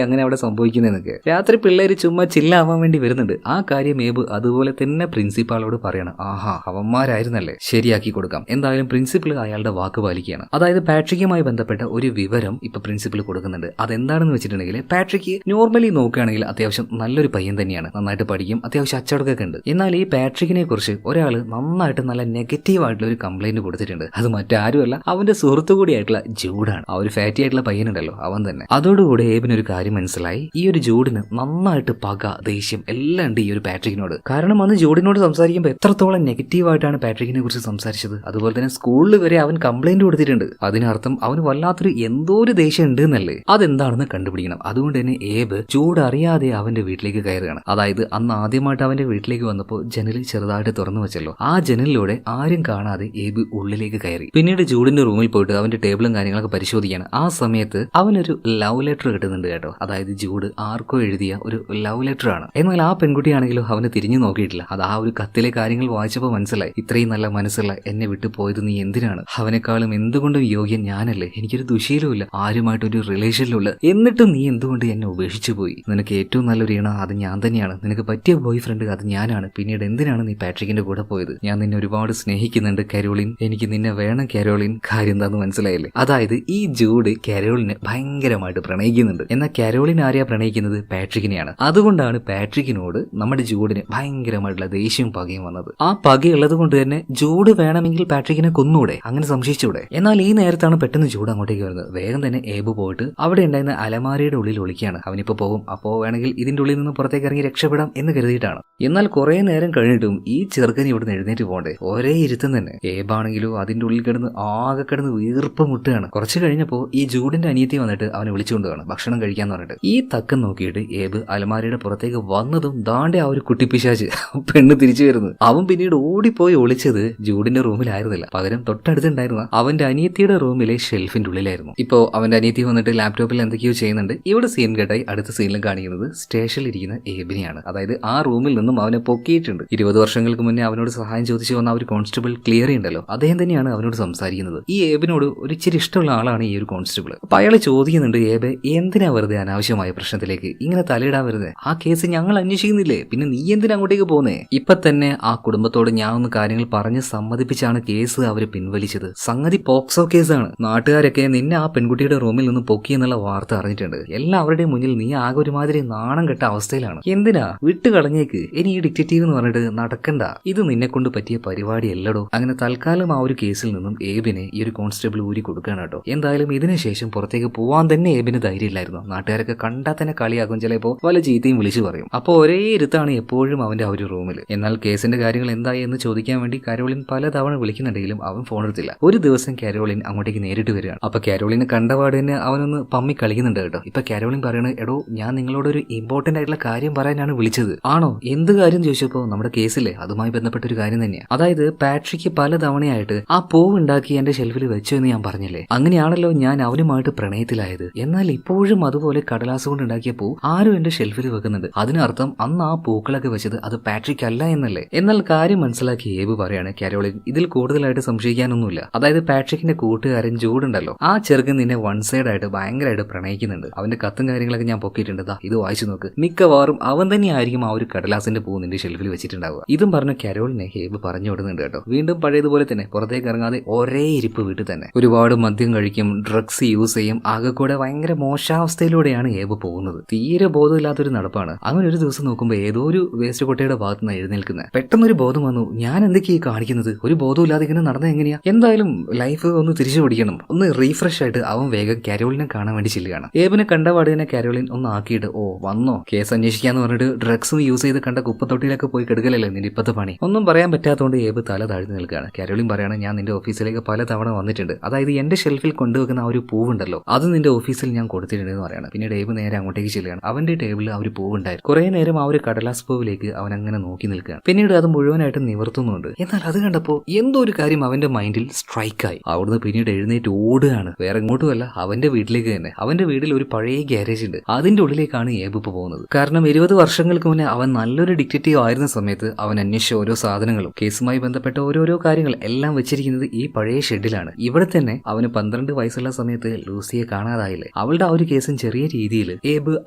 അങ്ങനെ അവിടെ സംഭവിക്കുന്നതെന്നൊക്കെ. രാത്രി പിള്ളേര് ചുമ്മാ ചില്ലാവാൻ വേണ്ടി വരുന്നുണ്ട്. ആ കാര്യം ഏബ് അതുപോലെ തന്നെ പ്രിൻസിപ്പാളോട് പറയണം. ആഹാ അവന്മാരായിരുന്നല്ലേ, ശരിയാക്കി കൊടുക്കാം. എന്തായാലും പ്രിൻസിപ്പൽ അയാളുടെ വാക്ക് പാലിക്കുകയാണ്. അതായത് പാട്രിക്കുമായി ബന്ധപ്പെട്ട ഒരു വിവരം ഇപ്പൊ പ്രിൻസിപ്പൽ കൊടുക്കുന്നുണ്ട്. അതെന്താണെന്ന് വെച്ചിട്ടുണ്ടെങ്കിൽ പാട്രിക്ക് നോർമലി നോക്കുകയാണെങ്കിൽ അത്യാവശ്യം നല്ലൊരു പയ്യൻ തന്നെയാണ്, നന്നായിട്ട് പഠിക്കും, അത്യാവശ്യം അച്ചടക്കൊക്കെ ഉണ്ട്. എന്നാൽ ഈ പാട്രിക്കിനെ കുറിച്ച് ഒരാൾ നന്നായിട്ട് നല്ല നെഗറ്റീവ് ആയിട്ടുള്ള ഒരു കംപ്ലൈന്റ് കൊടുത്തിട്ടുണ്ട്. അത് മറ്റാരുമല്ല അവന്റെ സുഹൃത്തു കൂടിയായിട്ടുള്ള ജൂഡാണ്. ആ ഒരു ഫാറ്റി ആയിട്ടുള്ള പയ്യനുണ്ടല്ലോ അവൻ തന്നെ. അതോടുകൂടി ഏബിന് ഒരു കാര്യം മനസ്സിലായി, ഈ ഒരു ജൂഡിന് നന്നായിട്ട് പക ദേഷ്യം എല്ലാം ഉണ്ട് ഈ ഒരു പാട്രിക്കിനോട്. കാരണം അന്ന് ജൂഡിനോട് സംസാരിക്കുമ്പോൾ എത്രത്തോളം നെഗറ്റീവായിട്ടാണ് പാട്രിക്കിനെ കുറിച്ച് സംസാരിച്ചത്. അതുപോലെ തന്നെ സ്കൂളിൽ വരെ അവൻ കംപ്ലൈന്റ് കൊടുത്തിട്ടുണ്ട്. അതിനർത്ഥം അവന് വല്ലാത്തൊരു എന്തോ ഒരു ദേഷ്യം ഉണ്ട് എന്നല്ലേ. അതെന്താണെന്ന് കണ്ടുപിടിക്കണം. അതുകൊണ്ട് തന്നെ ഏബ് ജൂഡ് അറിയാതെ അവന്റെ വീട്ടിലേക്ക് കയറുകയാണ്. അതായത് അന്ന് ആദ്യമായിട്ട് അവന്റെ വീട്ടിലേക്ക് വന്നപ്പോൾ ജനലിൽ ചെറുതായിട്ട് തുറന്നു വെച്ചല്ലോ, ആ ജനലിലൂടെ ആരും കാണാതെ ഏബ് ഉള്ളിലേക്ക് കയറി. പിന്നീട് ജൂഡിന്റെ റൂമിൽ പോയിട്ട് അവന്റെ ടേബിളും കാര്യങ്ങളൊക്കെ പരിശോധിക്കുകയാണ്. ആ സമയത്ത് അവനൊരു ലവ് ലെറ്റർ കിട്ടുന്നുണ്ട് കേട്ടോ. അതായത് ജൂഡ് ആർക്കോ എഴുതിയ ഒരു ലവ് ലെറ്റർ ആണ്. എന്നാൽ ആ പെൺകുട്ടിയാണെങ്കിലും അവന് തിരിഞ്ഞു നോക്കിയിട്ടില്ല. അത് ആ ഒരു കത്തിലെ കാര്യങ്ങൾ വായിച്ചപ്പോൾ മനസ്സിലായി, ഇത്രയും നല്ല മനസ്സുള്ള എന്നെ വിട്ടു പോയത് നീ എന്തിനാണ്, അവനെക്കാളും എന്തുകൊണ്ടും യോഗ്യൻ ഞാനല്ലേ, എനിക്കൊരു ദുശീലവുമില്ല, ആരുമായിട്ടൊരു റിലേഷനിലുള്ള, എന്നിട്ടും നീ എന്തുകൊണ്ട് എന്നെ ഉപേക്ഷിച്ചു പോയി, നിനക്ക് ഏറ്റവും നല്ലൊരു ഇണ അത് ഞാൻ തന്നെയാണ്, നിനക്ക് പറ്റിയ ബോയ് ഫ്രണ്ട് അത് ഞാനാണ്, പിന്നീട് എന്തിനാണ് നീ പാട്രിക്കിന്റെ കൂടെ പോയത്, ഞാൻ നിന്നെ ഒരുപാട് സ്നേഹിക്കുന്നുണ്ട് കാരോളിൻ, എനിക്ക് നിന്നെ വേണം കാരോളിൻ. കാര്യം എന്താന്ന് മനസ്സിലായില്ലേ? അതായത് ഈ ജൂഡ് കാരോളിനെ ഭയങ്കരമായിട്ട് പ്രണയിക്കുന്നുണ്ട്. എന്നാൽ കാരോളിൻ ആരെയാ പ്രണയിക്കുന്നത്? പാട്രിക്കിനെയാണ്. അതുകൊണ്ടാണ് പാട്രിക്കിനോട് നമ്മുടെ ജൂഡിന് ഭയങ്കരമായിട്ട് ഭയങ്കരമായിട്ടുള്ള ദേഷ്യവും പകയും വന്നത്. ആ പകയുള്ളത് കൊണ്ട് തന്നെ ജൂഡ് വേണമെങ്കിൽ പാട്രിക്കിനെ കൊന്നൂടെ, അങ്ങനെ സംശയിച്ചൂടെ. എന്നാൽ ഈ നേരത്താണ് പെട്ടെന്ന് ജൂഡ് അങ്ങോട്ടേക്ക് വരുന്നത്. വേഗം തന്നെ ഏബ് പോയിട്ട് അവിടെ ഉണ്ടായിരുന്ന അലമാരയുടെ ഉള്ളിൽ ഒളിക്കുകയാണ്. അവനിപ്പോ പോകും, അപ്പോ വേണമെങ്കിൽ ഇതിന്റെ ഉള്ളിൽ നിന്ന് പുറത്തേക്ക് ഇറങ്ങി രക്ഷപ്പെടാം എന്ന് കരുതിയിട്ടാണ്. എന്നാൽ കുറെ നേരം കഴിഞ്ഞിട്ടും ഈ ചെറുക്കൻ ഇവിടുന്ന് എഴുന്നേറ്റ് പോകണ്ടേ, ഒരേ ഇരുത്തം തന്നെ. ഏബാണെങ്കിലോ അതിന്റെ ഉള്ളിൽ കിടന്ന് ആകെ കിടന്ന് വീർപ്പ് മുട്ടുകയാണ്. കുറച്ച് കഴിഞ്ഞപ്പോ ഈ ജൂഡിന്റെ അനിയത്തി വന്നിട്ട് അവനെ വിളിച്ചുകൊണ്ടുവാണ് ഭക്ഷണം കഴിക്കാന്ന് പറഞ്ഞിട്ട്. ഈ തക്കം നോക്കിയിട്ട് ഏബ് അലമാരയുടെ പുറത്തേക്ക് വന്നതും ദാണ്ടെ ആ ഒരു കുട്ടിപ്പിശാച്ച് പെണ്ണ് തിരിച്ചു വരുന്നത്. അവൻ പിന്നീട് ഓടിപ്പോയി ഒളിച്ചത് ജൂഡിന്റെ റൂമിലായിരുന്നില്ല, പകരം തൊട്ടടുത്തുണ്ടായിരുന്ന അവന്റെ അനിയത്തിയുടെ റൂമിലെ ഷെൽഫിന്റെ ഉള്ളിലായിരുന്നു. ഇപ്പോ അവന്റെ അനിയത്തി വന്നിട്ട് ലാപ്ടോപ്പിൽ എന്തൊക്കെയോ ചെയ്യുന്നുണ്ട്. ഇവിടെ സീൻ കേട്ടായി അടുത്ത സീനിലും കാണിക്കുന്നത് സ്റ്റേഷനിൽ ഇരിക്കുന്ന ഏബിനെയാണ്. അതായത് ആ റൂമിൽ നിന്നും അവനെ പൊക്കിയിട്ടുണ്ട്. 20 വർഷങ്ങൾക്ക് മുന്നേ അവനോട് സഹായം ചോദിച്ചു വന്ന ഒരു കോൺസ്റ്റബിൾ ക്ലിയർ ഉണ്ടല്ലോ, അദ്ദേഹം തന്നെയാണ് അവനോട് സംസാരിക്കുന്നത്. ഈ ഏബിനോട് ഒരു ഇച്ചിരി ഇഷ്ടമുള്ള ആളാണ് ഈ ഒരു കോൺസ്റ്റബിൾ. അപ്പൊ അയാൾ ചോദിക്കുന്നുണ്ട്, ഏബ് എന്തിനാ വെറുതെ അനാവശ്യമായ പ്രശ്നത്തിലേക്ക് ഇങ്ങനെ തലയിടാൻ വരുന്നത്? ആ കേസ് ഞങ്ങൾ അന്വേഷിക്കുന്നില്ലേ, പിന്നെ നീ എന്തിനാ അങ്ങോട്ടേക്ക് പോകുന്നേ? ഇപ്പൊ തന്നെ ആ കുടുംബത്തോട് ഞാൻ ഒന്ന് കാര്യങ്ങൾ പറഞ്ഞ് സമ്മതിപ്പിച്ചാണ് കേസ് അവര് പിൻവലിച്ചത്. സംഗതി പോക്സോ കേസാണ്. നാട്ടുകാരൊക്കെ നിന്നെ ആ പെൺകുട്ടിയുടെ റൂമിൽ നിന്ന് പൊക്കി എന്നുള്ള വാർത്ത അറിഞ്ഞിട്ടുണ്ട്. എല്ലാവരുടെയും മുന്നിൽ നീ ആകെ ഒരുമാതിരി നാണം കെട്ട അവസ്ഥയിലാണ്. എന്തിനാ വിട്ട് കളഞ്ഞേക്ക്, ഇനി ഈ ഡിറ്റക്റ്റീവ് എന്ന് പറഞ്ഞിട്ട് നടക്കണ്ട, ഇത് നിന്നെ കൊണ്ട് പറ്റിയ പരിപാടി അല്ലടോ. അങ്ങനെ തൽക്കാലം ആ ഒരു കേസിൽ നിന്നും ഏബിനെ ഈ ഒരു കോൺസ്റ്റബിൾ ഊരി കൊടുക്കുകയാണ് കേട്ടോ. എന്തായാലും ഇതിനുശേഷം പുറത്തേക്ക് പോവാൻ തന്നെ ഏബിന് ധൈര്യമില്ലായിരുന്നു. നാട്ടുകാരൊക്കെ കണ്ടാൽ തന്നെ കളിയാക്കും, ചിലപ്പോ പല ചീത്തയും വിളിച്ചു പറയും. അപ്പൊ ഒരേ ഇരുത്താണ് എപ്പോഴും അവന്റെ ആ ഒരു റൂമിൽ. എന്നാൽ കേസിന്റെ കാര്യങ്ങൾ എന്തായി എന്ന് ചോദിക്കാൻ വേണ്ടി കാരോളിൻ പലതവണ വിളിക്കുന്നുണ്ടെങ്കിലും അവൻ ഫോൺ എടുത്തില്ല. ഒരു ദിവസം കാരോളിൻ അങ്ങോട്ടേക്ക് നേരിട്ട് വരികയാണ്. അപ്പൊ കാരോളിനെ കണ്ടപാട് തന്നെ അവനൊന്ന് പമ്മി കളിക്കുന്നുണ്ട് കേട്ടോ. ഇപ്പൊ കാരോളിൻ പറയണത്, എടോ ഞാൻ നിങ്ങളോട് ഒരു ഇമ്പോർട്ടന്റ് ആയിട്ടുള്ള കാര്യം പറയാനാണ് വിളിച്ചത്. ആണോ, എന്ത് കാര്യം ചോദിച്ചപ്പോ നമ്മുടെ കേസിലെ അതുമായി ബന്ധപ്പെട്ട ഒരു കാര്യം തന്നെയാണ്. അതായത് പാട്രിക്ക് പലതവണയായിട്ട് ആ പൂവ് ഉണ്ടാക്കി എന്റെ ഷെൽഫിൽ വെച്ചു എന്ന് ഞാൻ പറഞ്ഞില്ലേ, അങ്ങനെയാണല്ലോ ഞാൻ അവനുമായിട്ട് പ്രണയത്തിലായത്. എന്നാൽ ഇപ്പോഴും അതുപോലെ കടലാസ് കൊണ്ട് ഉണ്ടാക്കിയ പൂ ആരും എന്റെ ഷെൽഫിൽ വെക്കുന്നുണ്ട്. അതിനർത്ഥം അന്ന് ആ പൂക്കളൊക്കെ വെച്ചത് അത് പാട്രിക് അല്ല എന്നല്ലേ. എന്നാൽ കാര്യം മനസ്സിലാക്കി ഏബ് പറയാണ്, കാരോളിൻ ഇതിൽ കൂടുതലായിട്ട് സംശയിക്കാനൊന്നുമില്ല. അതായത് പാട്രിക്കിന്റെ കൂട്ടുകാരൻ ജൂഡുണ്ടല്ലോ, ആ ചെറുക്കൻ നിന്നെ വൺ സൈഡ് ആയിട്ട് ഭയങ്കരമായിട്ട് പ്രണയിക്കുന്നുണ്ട്. അവന്റെ കത്തും കാര്യങ്ങളൊക്കെ ഞാൻ പൊക്കിയിട്ടുണ്ട്, ഇത് വായിച്ചു നോക്ക്. മിക്കവാറും അവൻ തന്നെ ആയിരിക്കും ആ ഒരു കടലാസിന്റെ പൂ നിന്റെ ഷെൽഫിൽ വെച്ചിട്ടുണ്ടാവുക. ഇതും പറഞ്ഞ കാരോളിനെ ഏബ് പറഞ്ഞു വിടുന്നുണ്ട് കേട്ടോ. വീണ്ടും പഴയതുപോലെ തന്നെ പുറത്തേക്ക് ഇറങ്ങാതെ ഒരേ ഇരിപ്പ് വീട്ടിൽ തന്നെ. ഒരുപാട് മദ്യം കഴിക്കും, ഡ്രഗ്സ് യൂസ് ചെയ്യും, ആകെ കൂടെ ഭയങ്കര മോശാവസ്ഥയിലൂടെയാണ് ഏബ് പോകുന്നത്. തീരെ ബോധമില്ലാത്തൊരു നടപ്പാണ്. അങ്ങനെ ഒരു ദിവസം നോക്കുമ്പോൾ ഏതോ ഒരു വേസ്റ്റ് കൊട്ടയുടെ ഭാഗത്ത് നിന്ന് എഴുന്നേൽക്കുന്നത്. പെട്ടെന്നൊരു ബോധം വന്നു, ഞാൻ എന്തൊക്കെയാ കാണിക്കുന്നത്, ഒരു ബോധമില്ലാതെ ഇങ്ങനെ നടന്നത് എങ്ങനെയാ? എന്തായാലും ലൈഫ് ഒന്ന് തിരിച്ചു പിടിക്കണം, ഒന്ന് റീഫ്രഷ് ആയിട്ട് അവൻ വേഗം കാരോളിനെ കാണാൻ വേണ്ടി ചെല്ലുകയാണ്. ഏബിനെ കണ്ടപാട് തന്നെ കാരോളിൻ ഒന്ന് ആക്കിയിട്ട്, ഓ വന്നോ, കേസ് അന്വേഷിക്കാന്ന് പറഞ്ഞിട്ട് ഡ്രഗ്സും യൂസ് ചെയ്ത് കണ്ട കുപ്പത്തൊട്ടിയിലൊക്കെ പോയി കെടുക്കലല്ലേ നിന്റെ ഇപ്പത്തെ പണി. ഒന്നും പറയാൻ പറ്റാത്തതുകൊണ്ട് ഏബ് തല താഴ്ന്നു നിൽക്കുകയാണ്. കാരോളിൻ പറയാണ്, ഞാൻ നിന്റെ ഓഫീസിലേക്ക് പല തവണ വന്നിട്ടുണ്ട്. അതായത് എന്റെ ഷെൽഫിൽ കൊണ്ടുവെക്കുന്ന ആ ഒരു പൂവുണ്ടല്ലോ, അത് നിന്റെ ഓഫീസിൽ ഞാൻ കൊടുത്തിട്ടുണ്ടെന്ന് പറയാണ്. പിന്നീട് ഏബ് നേരെ അങ്ങോട്ടേക്ക് ചെല്ലുകയാണ്. അവന്റെ ടേബിളിൽ ആ ഒരു പൂവുണ്ടായിരുന്നു. കുറെ നേരം ആ ഒരു കടലാസ് പൂവിലേക്ക് അവൻ അങ്ങനെ നോക്കി നിൽക്കുകയാണ്. പിന്നീട് അത് മുഴുവനായിട്ട് നിവർത്തുന്നുണ്ട്. എന്നാൽ അത് കണ്ടപ്പോ എന്തോ ഒരു കാര്യം അവന്റെ മൈൻഡിൽ സ്ട്രൈക്കായി. അവിടുന്ന് പിന്നീട് എഴുന്നേറ്റ് ഓടുകയാണ്. വേറെ എങ്ങോട്ടുമല്ല, അവന്റെ വീട്ടിലേക്ക് തന്നെ. അവന്റെ വീട്ടിൽ ഒരു പഴയ ഗ്യാരേജ് ഉണ്ട്, അതിന്റെ ഉള്ളിലേക്കാണ് ഏബ് ഇപ്പോൾ പോകുന്നത്. കാരണം 20 വർഷങ്ങൾക്ക് മുന്നേ അവൻ നല്ലൊരു ഡിറ്റക്റ്റീവ് ആയിരുന്ന സമയത്ത് അവൻ അന്വേഷിച്ച ഓരോ സാധനങ്ങളും കേസുമായി ബന്ധപ്പെട്ട ഓരോരോ കാര്യങ്ങൾ എല്ലാം വെച്ചിരിക്കുന്നത് ഈ പഴയ ഷെഡിലാണ്. ഇവിടെ തന്നെ അവന് 12 വയസ്സുള്ള സമയത്ത് ലൂസിയെ കാണാതായില്ലേ, അവളുടെ ആ ഒരു കേസും ചെറിയ രീതിയിൽ ഏബ്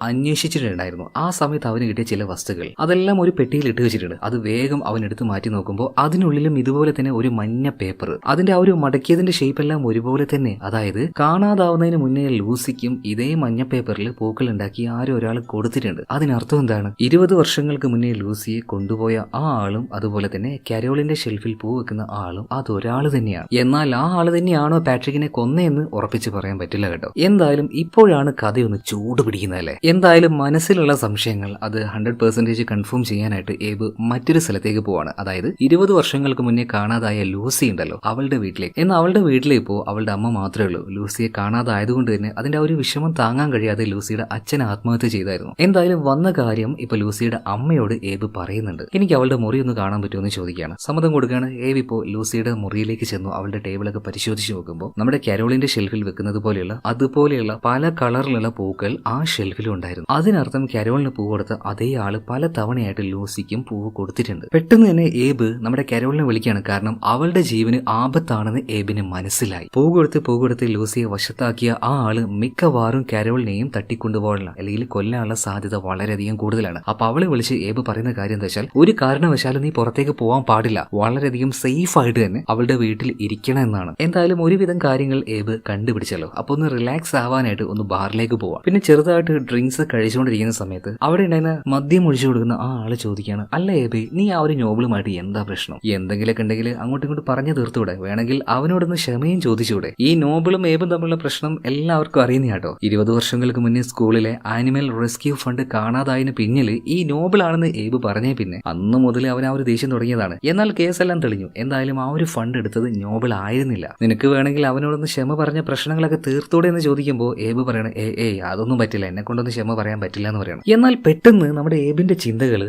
അന്വേഷിച്ചിട്ടുണ്ടായിരുന്നു. ആ സമയത്ത് അവന് കിട്ടിയ ചില വസ്തുക്കൾ അതെല്ലാം ഒരു പെട്ടിയിൽ ഇട്ട് വെച്ചിട്ടുണ്ട്. അത് വേഗം അവൻ എടുത്ത് മാറ്റി നോക്കുമ്പോൾ അതിനുള്ളിലും ഇതുപോലെ തന്നെ ഒരു മഞ്ഞ പേപ്പർ. അതിന്റെ ആ ഒരു മടക്കിയതിന്റെ ഷേപ്പ് എല്ലാം ഒരുപോലെ തന്നെ. അതായത് കാണാതാവുന്നതിന് മുന്നേ ലൂസിക്കും ഇതേ മഞ്ഞ പേപ്പറിൽ പൂക്കൾ ഉണ്ടാക്കി ആരും ഒരാൾ കൊടുത്തിട്ടുണ്ട്. അതിനർത്ഥം എന്താണ്? 20 വർഷങ്ങൾക്ക് മുന്നേ ലൂസിയെ കൊണ്ടുപോയ ആ ആളും അതുപോലെ തന്നെ കാരോളിന്റെ ഷെൽഫിൽ പൂ വെക്കുന്ന ആളും അതൊരാള് തന്നെയാണ്. എന്നാൽ ആ ആള് തന്നെയാണോ പാട്രിക്കിനെ കൊന്നയെന്ന് ഉറപ്പിച്ച് പറയാൻ പറ്റില്ല കേട്ടോ. എന്തായാലും ഇപ്പോഴാണ് കഥയൊന്ന് ചൂട് പിടിക്കുന്നതല്ലേ. എന്തായാലും മനസ്സിലുള്ള സംശയങ്ങൾ അത് 100% കൺഫേം ചെയ്യാനായിട്ട് ഏബ് മറ്റൊരു സ്ഥലത്തേക്ക് പോവാണ്. അതായത് 20 വർഷങ്ങൾക്ക് മുന്നേ കാണാതായ ലൂസി ഉണ്ടല്ലോ, അവളുടെ വീട്ടിലേക്ക്. എന്നാൽ അവളുടെ വീട്ടിലിപ്പോ അവളുടെ അമ്മ മാത്രമേ ഉള്ളൂ. ലൂസിയെ കാണാതായതുകൊണ്ട് തന്നെ അതിന്റെ ആ ഒരു വിഷമം താങ്ങാൻ കഴിയാതെ ലൂസിയുടെ അച്ഛൻ ആത്മഹത്യ ചെയ്തായിരുന്നു. എന്തായാലും വന്ന കാര്യം ഇപ്പൊ ലൂസിയുടെ അമ്മയോട് ഏബ് പറയുന്നുണ്ട്. എനിക്ക് അവളുടെ മുറി ഒന്ന് കാണാൻ പറ്റുമോ എന്ന് ചോദിക്കുകയാണ്. സമ്മതം കൊടുക്കുകയാണ്. ഏബ് ഇപ്പോ ലൂസിയുടെ മുറിയിലേക്ക് ചെന്നു. അവളുടെ ടേബിളൊക്കെ പരിശോധിച്ച് നോക്കുമ്പോൾ നമ്മുടെ കാരോളിന്റെ ഷെൽഫിൽ വെക്കുന്നത് പോലെയുള്ള അതുപോലെയുള്ള പല കളറിലുള്ള പൂക്കൾ ആ ഷെൽഫിലും ഉണ്ടായിരുന്നു. അതിനർത്ഥം കാരോളിന് പൂ കൊടുത്ത അതേ ആള് പല തവണയായിട്ട് ലൂസിക്കും പൂവ് കൊടുത്തിട്ടുണ്ട്. പെട്ടെന്ന് തന്നെ ഏബ് നമ്മുടെ കാരോളിനെ വിളിക്കുകയാണ്. കാരണം അവളുടെ ജീവന് ആപത്താണെന്ന് ഏബിന് മനസ്സിലായി. പൂ കൊടുത്ത് ലൂസിയെ വശത്താക്കിയ ആ ആള് മിക്കവാറും കാരോളിനെയും തട്ടിക്കൊണ്ടുപോകാനുള്ള അല്ലെങ്കിൽ കൊല്ലാനുള്ള സാധ്യത വളരെയധികം കൂടുതലാണ്. അപ്പൊ അവളെ വിളിച്ച് ഏബ് പറയുന്ന കാര്യം എന്താ വെച്ചാൽ, ഒരു കാരണവശാലും നീ പുറത്തേക്ക് പോകാൻ പാടില്ല, വളരെയധികം സേഫ് ആയിട്ട് തന്നെ അവളുടെ വീട്ടിൽ ഇരിക്കണം എന്നാണ്. എന്തായാലും ഒരുവിധം കാര്യങ്ങൾ ഏബ് കണ്ടുപിടിച്ചല്ലോ. അപ്പൊ ഒന്ന് റിലാക്സ് ആവാനായിട്ട് ഒന്ന് ബാറിലേക്ക് പോവാം. പിന്നെ ചെറുതായിട്ട് ഡ്രിങ്ക്സ് കഴിച്ചുകൊണ്ടിരിക്കുന്ന സമയത്ത് അവിടെ ഉണ്ടായിരുന്ന മദ്യം ഒഴിച്ചു കൊടുക്കുന്ന ആ ആള് ചോദിക്കുകയാണ്, അല്ല ഏബി, നീ ആ ഒരു നോബിളുമായിട്ട് എന്താ പ്രശ്നം? എന്തെങ്കിലുമൊക്കെ ഉണ്ടെങ്കിൽ അങ്ങോട്ടും ഇങ്ങോട്ട് പറഞ്ഞു തീർത്തൂടെ? വേണമെങ്കിൽ അവനോടൊന്ന് ക്ഷമയും ചോദിച്ചൂടെ? ഈ നോബിളും ഏബും തമ്മിലുള്ള പ്രശ്നം എല്ലാവർക്കും അറിയുന്നതാട്ടോ. 20 വർഷങ്ങൾക്ക് മുന്നേ സ്കൂളിലെ ആനിമൽ റെസ്ക്യൂ ഫണ്ട് കാണാതായതിന് പിന്നിൽ ഈ നോബിളാണെന്ന് ഏബ് പറഞ്ഞേ പിന്നെ അന്ന് മുതൽ അവൻ ആ ഒരു ദേഷ്യം തുടങ്ങിയതാണ്. എന്നാൽ കേസെല്ലാം തെളിഞ്ഞു. എന്തായാലും ആ ഒരു ഫണ്ട് എടുത്തത് നോബിൾ ആയിരുന്നില്ല. നിനക്ക് വേണമെങ്കിൽ അവനോടൊന്ന് ക്ഷമ പറഞ്ഞ പ്രശ്നങ്ങളൊക്കെ തീർത്തോടെ എന്ന് ചോദിക്കുമ്പോൾ ഏബ് പറയണേ അതൊന്നും പറ്റില്ല, എന്നെ കൊണ്ടൊന്നും ക്ഷമ പറയാൻ പറ്റില്ല എന്ന് പറയണം. എന്നാൽ പെട്ടെന്ന് നമ്മുടെ ഏബിന്റെ ചിന്തകൾ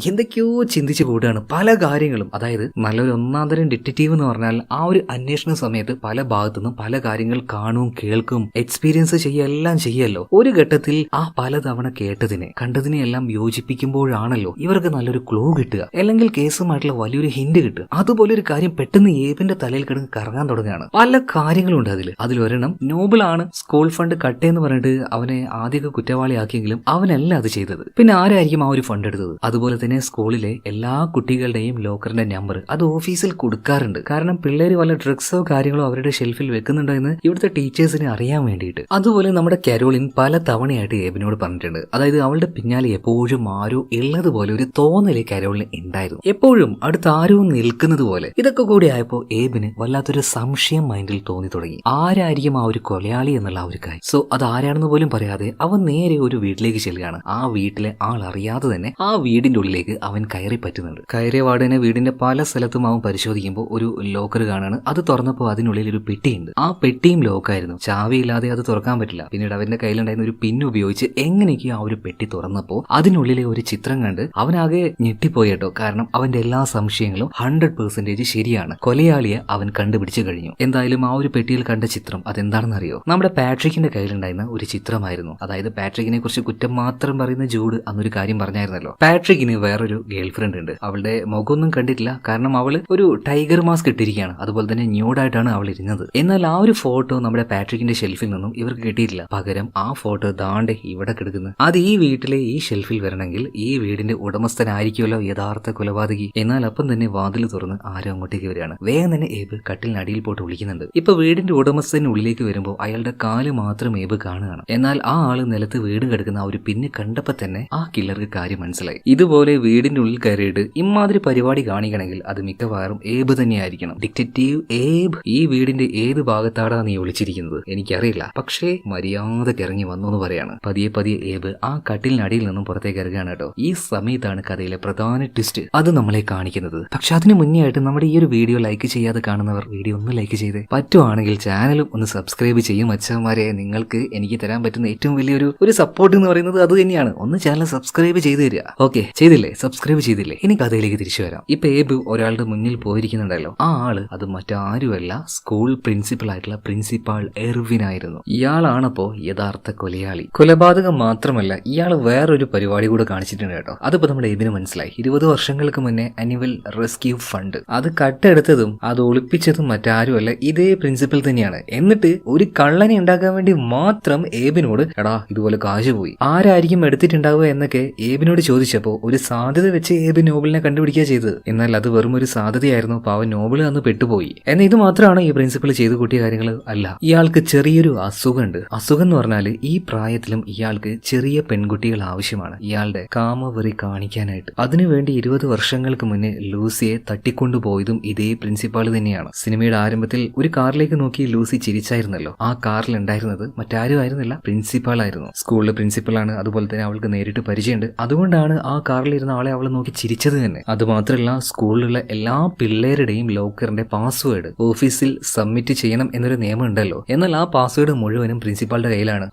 എന്തൊക്കെയോ ചിന്തിച്ചു കൂടുകയാണ്. പല കാര്യങ്ങളും, അതായത് നല്ലൊരു ഒന്നാം തരം ഡിറ്റക്റ്റീവ് എന്ന് പറഞ്ഞാൽ ആ ഒരു അന്വേഷണ സമയത്ത് പല ഭാഗത്തുനിന്നും പല കാര്യങ്ങൾ കാണും, കേൾക്കും, എക്സ്പീരിയൻസ് എല്ലാം ചെയ്യല്ലോ. ഒരു ഘട്ടത്തിൽ ആ പലതവണ കേട്ടതിനെ കണ്ടതിനെ എല്ലാം യോജിപ്പിക്കുമ്പോഴാണല്ലോ ഇവർക്ക് നല്ലൊരു ക്ലൂ കിട്ടുക, അല്ലെങ്കിൽ കേസുമായിട്ടുള്ള വലിയൊരു ഹിന്റ് കിട്ടുക. അതുപോലെ ഒരു കാര്യം പെട്ടെന്ന് ഏബിന്റെ തലയിൽ കിടന്ന് കറങ്ങാൻ തുടങ്ങുകയാണ്. പല കാര്യങ്ങളുണ്ട് അതിലൊരെണ്ണം നോബിളാണ് സ്കൂൾ ഫണ്ട് കട്ടേന്ന് പറഞ്ഞിട്ട് അവനെ ആദ്യമൊക്കെ കുറ്റവാളിയാക്കിയെങ്കിലും അവനല്ല അത് ചെയ്തത്. പിന്നെ ആരായിരിക്കും ആ ഒരു ഫണ്ട് എടുത്തത്? അതുപോലെ തന്നെ സ്കൂളിലെ എല്ലാ കുട്ടികളുടെയും ലോക്കറിന്റെ നമ്പർ അത് ഓഫീസിൽ കൊടുക്കാറുണ്ട്. കാരണം പിള്ളേര് വല്ല ഡ്രഗ്സോ കാര്യങ്ങളോ അവരുടെ ഷെൽഫിൽ വെക്കുന്നുണ്ടോ എന്ന് ഇവിടുത്തെ ടീച്ചേഴ്സിന് അറിയാൻ വേണ്ടിയിട്ട്. അതുപോലെ നമ്മുടെ കരോളിൻ പല തവണയായിട്ട് ഏബിനോട് പറഞ്ഞിട്ടുണ്ട്. അതായത് അവളുടെ പിന്നാലെ എപ്പോഴും ആരോ ഉള്ളതുപോലെ ഒരു തോന്നല് കരോളിന് ഉണ്ടായിരുന്നു. എപ്പോഴും അടുത്ത് ആരോ നിൽക്കുന്നത് പോലെ. ഇതൊക്കെ കൂടി ആയപ്പോ ഏബിന് വല്ലാത്തൊരു സംശയം മൈൻഡിൽ തോന്നി തുടങ്ങി. ആരായിരിക്കും ആ ഒരു കൊലയാളി എന്നുള്ള ആ ഒരു കാര്യം. സോ അത് ആരാണെന്ന് പോലും പറയാതെ അവൻ നേരെ ഒരു വീട്ടിലേക്ക് ചെല്ലുകയാണ്. ആ വീട്ടിലെ ആൾ അറിയാതെ തന്നെ ആ വീടിന്റെ ഉള്ളിലേക്ക് അവൻ കയറി പറ്റുന്നുണ്ട്. കയറിയ വാർഡിനെ വീടിന്റെ പല സ്ഥലത്തും അവൻ പരിശോധിക്കുമ്പോൾ ഒരു ലോക്കർ കാണാണ്. അത് തുറന്നപ്പോൾ അതിനുള്ളിൽ ഒരു പെട്ടിയുണ്ട്. ആ പെട്ടിയും ലോക്കായിരുന്നു. ചാവിയില്ലാതെ അത് തുറക്കാൻ പറ്റില്ല. പിന്നീട് അവന്റെ കയ്യിലുണ്ടായിരുന്ന ഒരു പിൻ ഉപയോഗിച്ച് എങ്ങനെയൊക്കെയോ ആ ഒരു പെട്ടി തുറന്നപ്പോൾ അതിനുള്ളിലെ ഒരു ചിത്രം കണ്ട് അവനാകെ ഞെട്ടിപ്പോയി കേട്ടോ. കാരണം അവന്റെ എല്ലാ സംശയങ്ങളും 100% ശരിയാണ്. കൊലയാളിയെ അവൻ കണ്ടുപിടിച്ചു കഴിഞ്ഞു. എന്തായാലും ആ ഒരു പെട്ടിയിൽ കണ്ട ചിത്രം അതെന്താണെന്ന് അറിയോ? നമ്മുടെ പാട്രിക്കിന്റെ കയ്യിലുണ്ടായിരുന്ന ഒരു ചിത്രമായിരുന്നു. അതായത് പാട്രിക്കിനെ കുറിച്ച് കുറ്റം മാത്രം പറയുന്ന ജൂഡ് അന്നൊരു കാര്യം പറഞ്ഞായിരുന്നല്ലോ. പാട്രിക്കിന് വേറൊരു ഗേൾ ഫ്രണ്ട് ഉണ്ട്. അവളുടെ മുഖമൊന്നും കണ്ടിട്ടില്ല, കാരണം അവള് ഒരു ടൈഗർ മാസ്ക് ഇട്ടിരിക്കുകയാണ്. അതുപോലെ തന്നെ ന്യൂഡായിട്ടാണ് അവൾ ഇരുന്നത്. എന്നാൽ ആ ഒരു ഫോട്ടോ നമ്മുടെ പാട്രിക്കിന്റെ ഷെൽഫിൽ നിന്നും ഇവർക്ക് കിട്ടിയിട്ടില്ല. പകരം ആ ഫോട്ടോ ദാണ്ടെ ഇവിടെ കിടക്കുന്നത്. അത് ഈ വീട്ടിലെ ഈ ഷെൽഫിൽ വരണമെങ്കിൽ ഈ വീടിന്റെ ഉടമസ്ഥനായിരിക്കുമല്ലോ യഥാർത്ഥ കൊലപാതകി. എന്നാൽ അപ്പം തന്നെ വാതിൽ തുറന്ന് ആരോ അങ്ങോട്ടേക്ക് വരികയാണ്. വേഗം തന്നെ ഏബ് കട്ടിലിനടിയിൽ പോയിട്ട് വിളിക്കുന്നുണ്ട്. ഇപ്പൊ വീടിന്റെ ഉടമസ്ഥന് ഉള്ളിലേക്ക് വരുമ്പോൾ അയാളുടെ കാല് മാത്രം ഏബ് കാണുകയാണ്. എന്നാൽ ആ ആള് നിലത്ത് വീട് കിടക്കുന്ന ആ ഒരു പിന്ന് കണ്ടപ്പോ തന്നെ ആ കില്ലർക്ക് കാര്യം മനസ്സിലായി. ഇതുപോലെ വീടിന്റെ ഉള്ളിൽ കയറിയിട്ട് ഇമാതിരി പരിപാടി കാണിക്കണമെങ്കിൽ അത് മിക്കവാറും ഏബ് തന്നെയായിരിക്കണം. ഡിറ്റക്റ്റീവ് ഏബ്, ഈ വീടിന്റെ ഏത് ഭാഗത്താണ് നീ ഒളിച്ചിരിക്കുന്നത് എനിക്കറിയില്ല, പക്ഷേ മര്യാദക്ക് ഇറങ്ങി വന്നു എന്ന് പറയാണ്. പതിയെ പതിയെ ഏബ് ആ കട്ടിലിനടിയിൽ നിന്നും പുറത്തേക്ക് ഇറങ്ങുകയാണ് കേട്ടോ. ഈ സമയത്താണ് കഥയിലെ പ്രധാന ട്വിസ്റ്റ് അത് നമ്മളെ കാണിക്കുന്നത്. പക്ഷെ അതിന് മുന്നേ ആയിട്ട് നമ്മുടെ ഈ ഒരു വീഡിയോ ലൈക്ക് ചെയ്യാതെ കാണുന്നവർ വീഡിയോ ഒന്ന് ലൈക്ക് ചെയ്ത് പറ്റുവാണെങ്കിൽ ചാനലും ഒന്ന് സബ്സ്ക്രൈബ് ചെയ്യും. അച്ഛന്മാരെ, നിങ്ങൾക്ക് എനിക്ക് തരാൻ പറ്റുന്ന ഏറ്റവും വലിയൊരു സപ്പോർട്ട് എന്ന് പറയുന്നത് അത് തന്നെയാണ്. ഒന്ന് ചാനൽ സബ്സ്ക്രൈബ് ചെയ്ത് തരിക. ഓക്കെ, ചെയ്തില്ലേ? സബ്സ്ക്രൈബ് ചെയ്തില്ലേ? ഇനി കഥയിലേക്ക് തിരിച്ചു വരാം. ഇപ്പൊ ഏബ് ഒരാളുടെ മുന്നിൽ പോയിരിക്കുന്നുണ്ടല്ലോ. ആ ആള് അത് മറ്റാരുമല്ല, സ്കൂൾ പ്രിൻസിപ്പൽ ആയിട്ടുള്ള പ്രിൻസിപ്പാൾ എർവിൻ ആയിരുന്നു. ഇയാളാണപ്പോ യഥാർത്ഥ കൊലയാളി. കൊലപാതകം മാത്രമല്ല, ഇയാൾ വേറൊരു പരിപാടി കൂടെ കാണിച്ചിട്ടുണ്ട് കേട്ടോ. അതിപ്പോ നമ്മുടെ ഏബിന് മനസ്സിലായി. 20 വർഷങ്ങൾക്ക് മുന്നേ ആനുവൽ റെസ്ക്യൂ ഫണ്ട് അത് കട്ടെടുത്തതും അത് ഒളിപ്പിച്ചതും മറ്റാരുമല്ല, ഇതേ പ്രിൻസിപ്പൽ തന്നെയാണ്. എന്നിട്ട് ഒരു കള്ളനെ ഉണ്ടാക്കാൻ വേണ്ടി മാത്രം ഏബിനോട് എടാ ഇതുപോലെ കാശ് പോയി, ആരായിരിക്കും എടുത്തിട്ടുണ്ടാവുക എന്നൊക്കെ ഏബിനോട് ചോദിച്ചപ്പോ ഒരു സാധ്യത വെച്ച് ഏബിൻ നോബിളിനെ കണ്ടുപിടിക്കുക ചെയ്തത്. എന്നാൽ അത് വെറും ഒരു സാധ്യതയായിരുന്നു. പാവം നോബിള് അന്ന് പെട്ടുപോയി. എന്നാൽ ഇത് മാത്രമാണ് ഈ പ്രിൻസിപ്പൽ ചെയ്തു കൂട്ടിയ കാര്യങ്ങൾ അല്ല. ഇയാൾക്ക് ചെറിയൊരു അസുഖമുണ്ട്. അസുഖം എന്ന് പറഞ്ഞാൽ ഈ പ്രായത്തിലും ഇയാൾക്ക് ചെറിയ പെൺകുട്ടികൾ ആവശ്യമാണ്, ഇയാളുടെ കാമവെറി കാണിക്കാനായിട്ട്. അതിനുവേണ്ടി 20 വർഷങ്ങൾക്ക് മുന്നേ ലൂസിയെ തട്ടിക്കൊണ്ടുപോയതും ഇതേ പ്രിൻസിപ്പാൾ തന്നെയാണ്. സിനിമയുടെ ആരംഭത്തിൽ ഒരു കാറിലേക്ക് നോക്കി ലൂസി ചിരിച്ചായിരുന്നല്ലോ. ആ കാറിൽ ഉണ്ടായിരുന്നത് മറ്റാരും ആയിരുന്നില്ല, പ്രിൻസിപ്പാൾ ആയിരുന്നു. സ്കൂളിലെ പ്രിൻസിപ്പളാണ്. അതുപോലെ തന്നെ അവൾക്ക് നേരിട്ട് പരിചയമുണ്ട്. അതുകൊണ്ടാണ് ആ കാറിലിരുന്ന ആളെ അവളെ നോക്കി ചിരിച്ചത് തന്നെ. അതുമാത്രമല്ല, സ്കൂളിലുള്ള എല്ലാ പിള്ളേരുടെയും ലോക്കറിന്റെ പാസ്വേഡ് ഓഫീസിൽ സബ്മിറ്റ് ചെയ്യണം എന്നൊരു നിയമം ഉണ്ടല്ലോ. എന്നാൽ ആ പാസ്വേഡ് മുഴുവനും പ്രിൻസിപ്പാളുടെ കയ്യിലാണ്.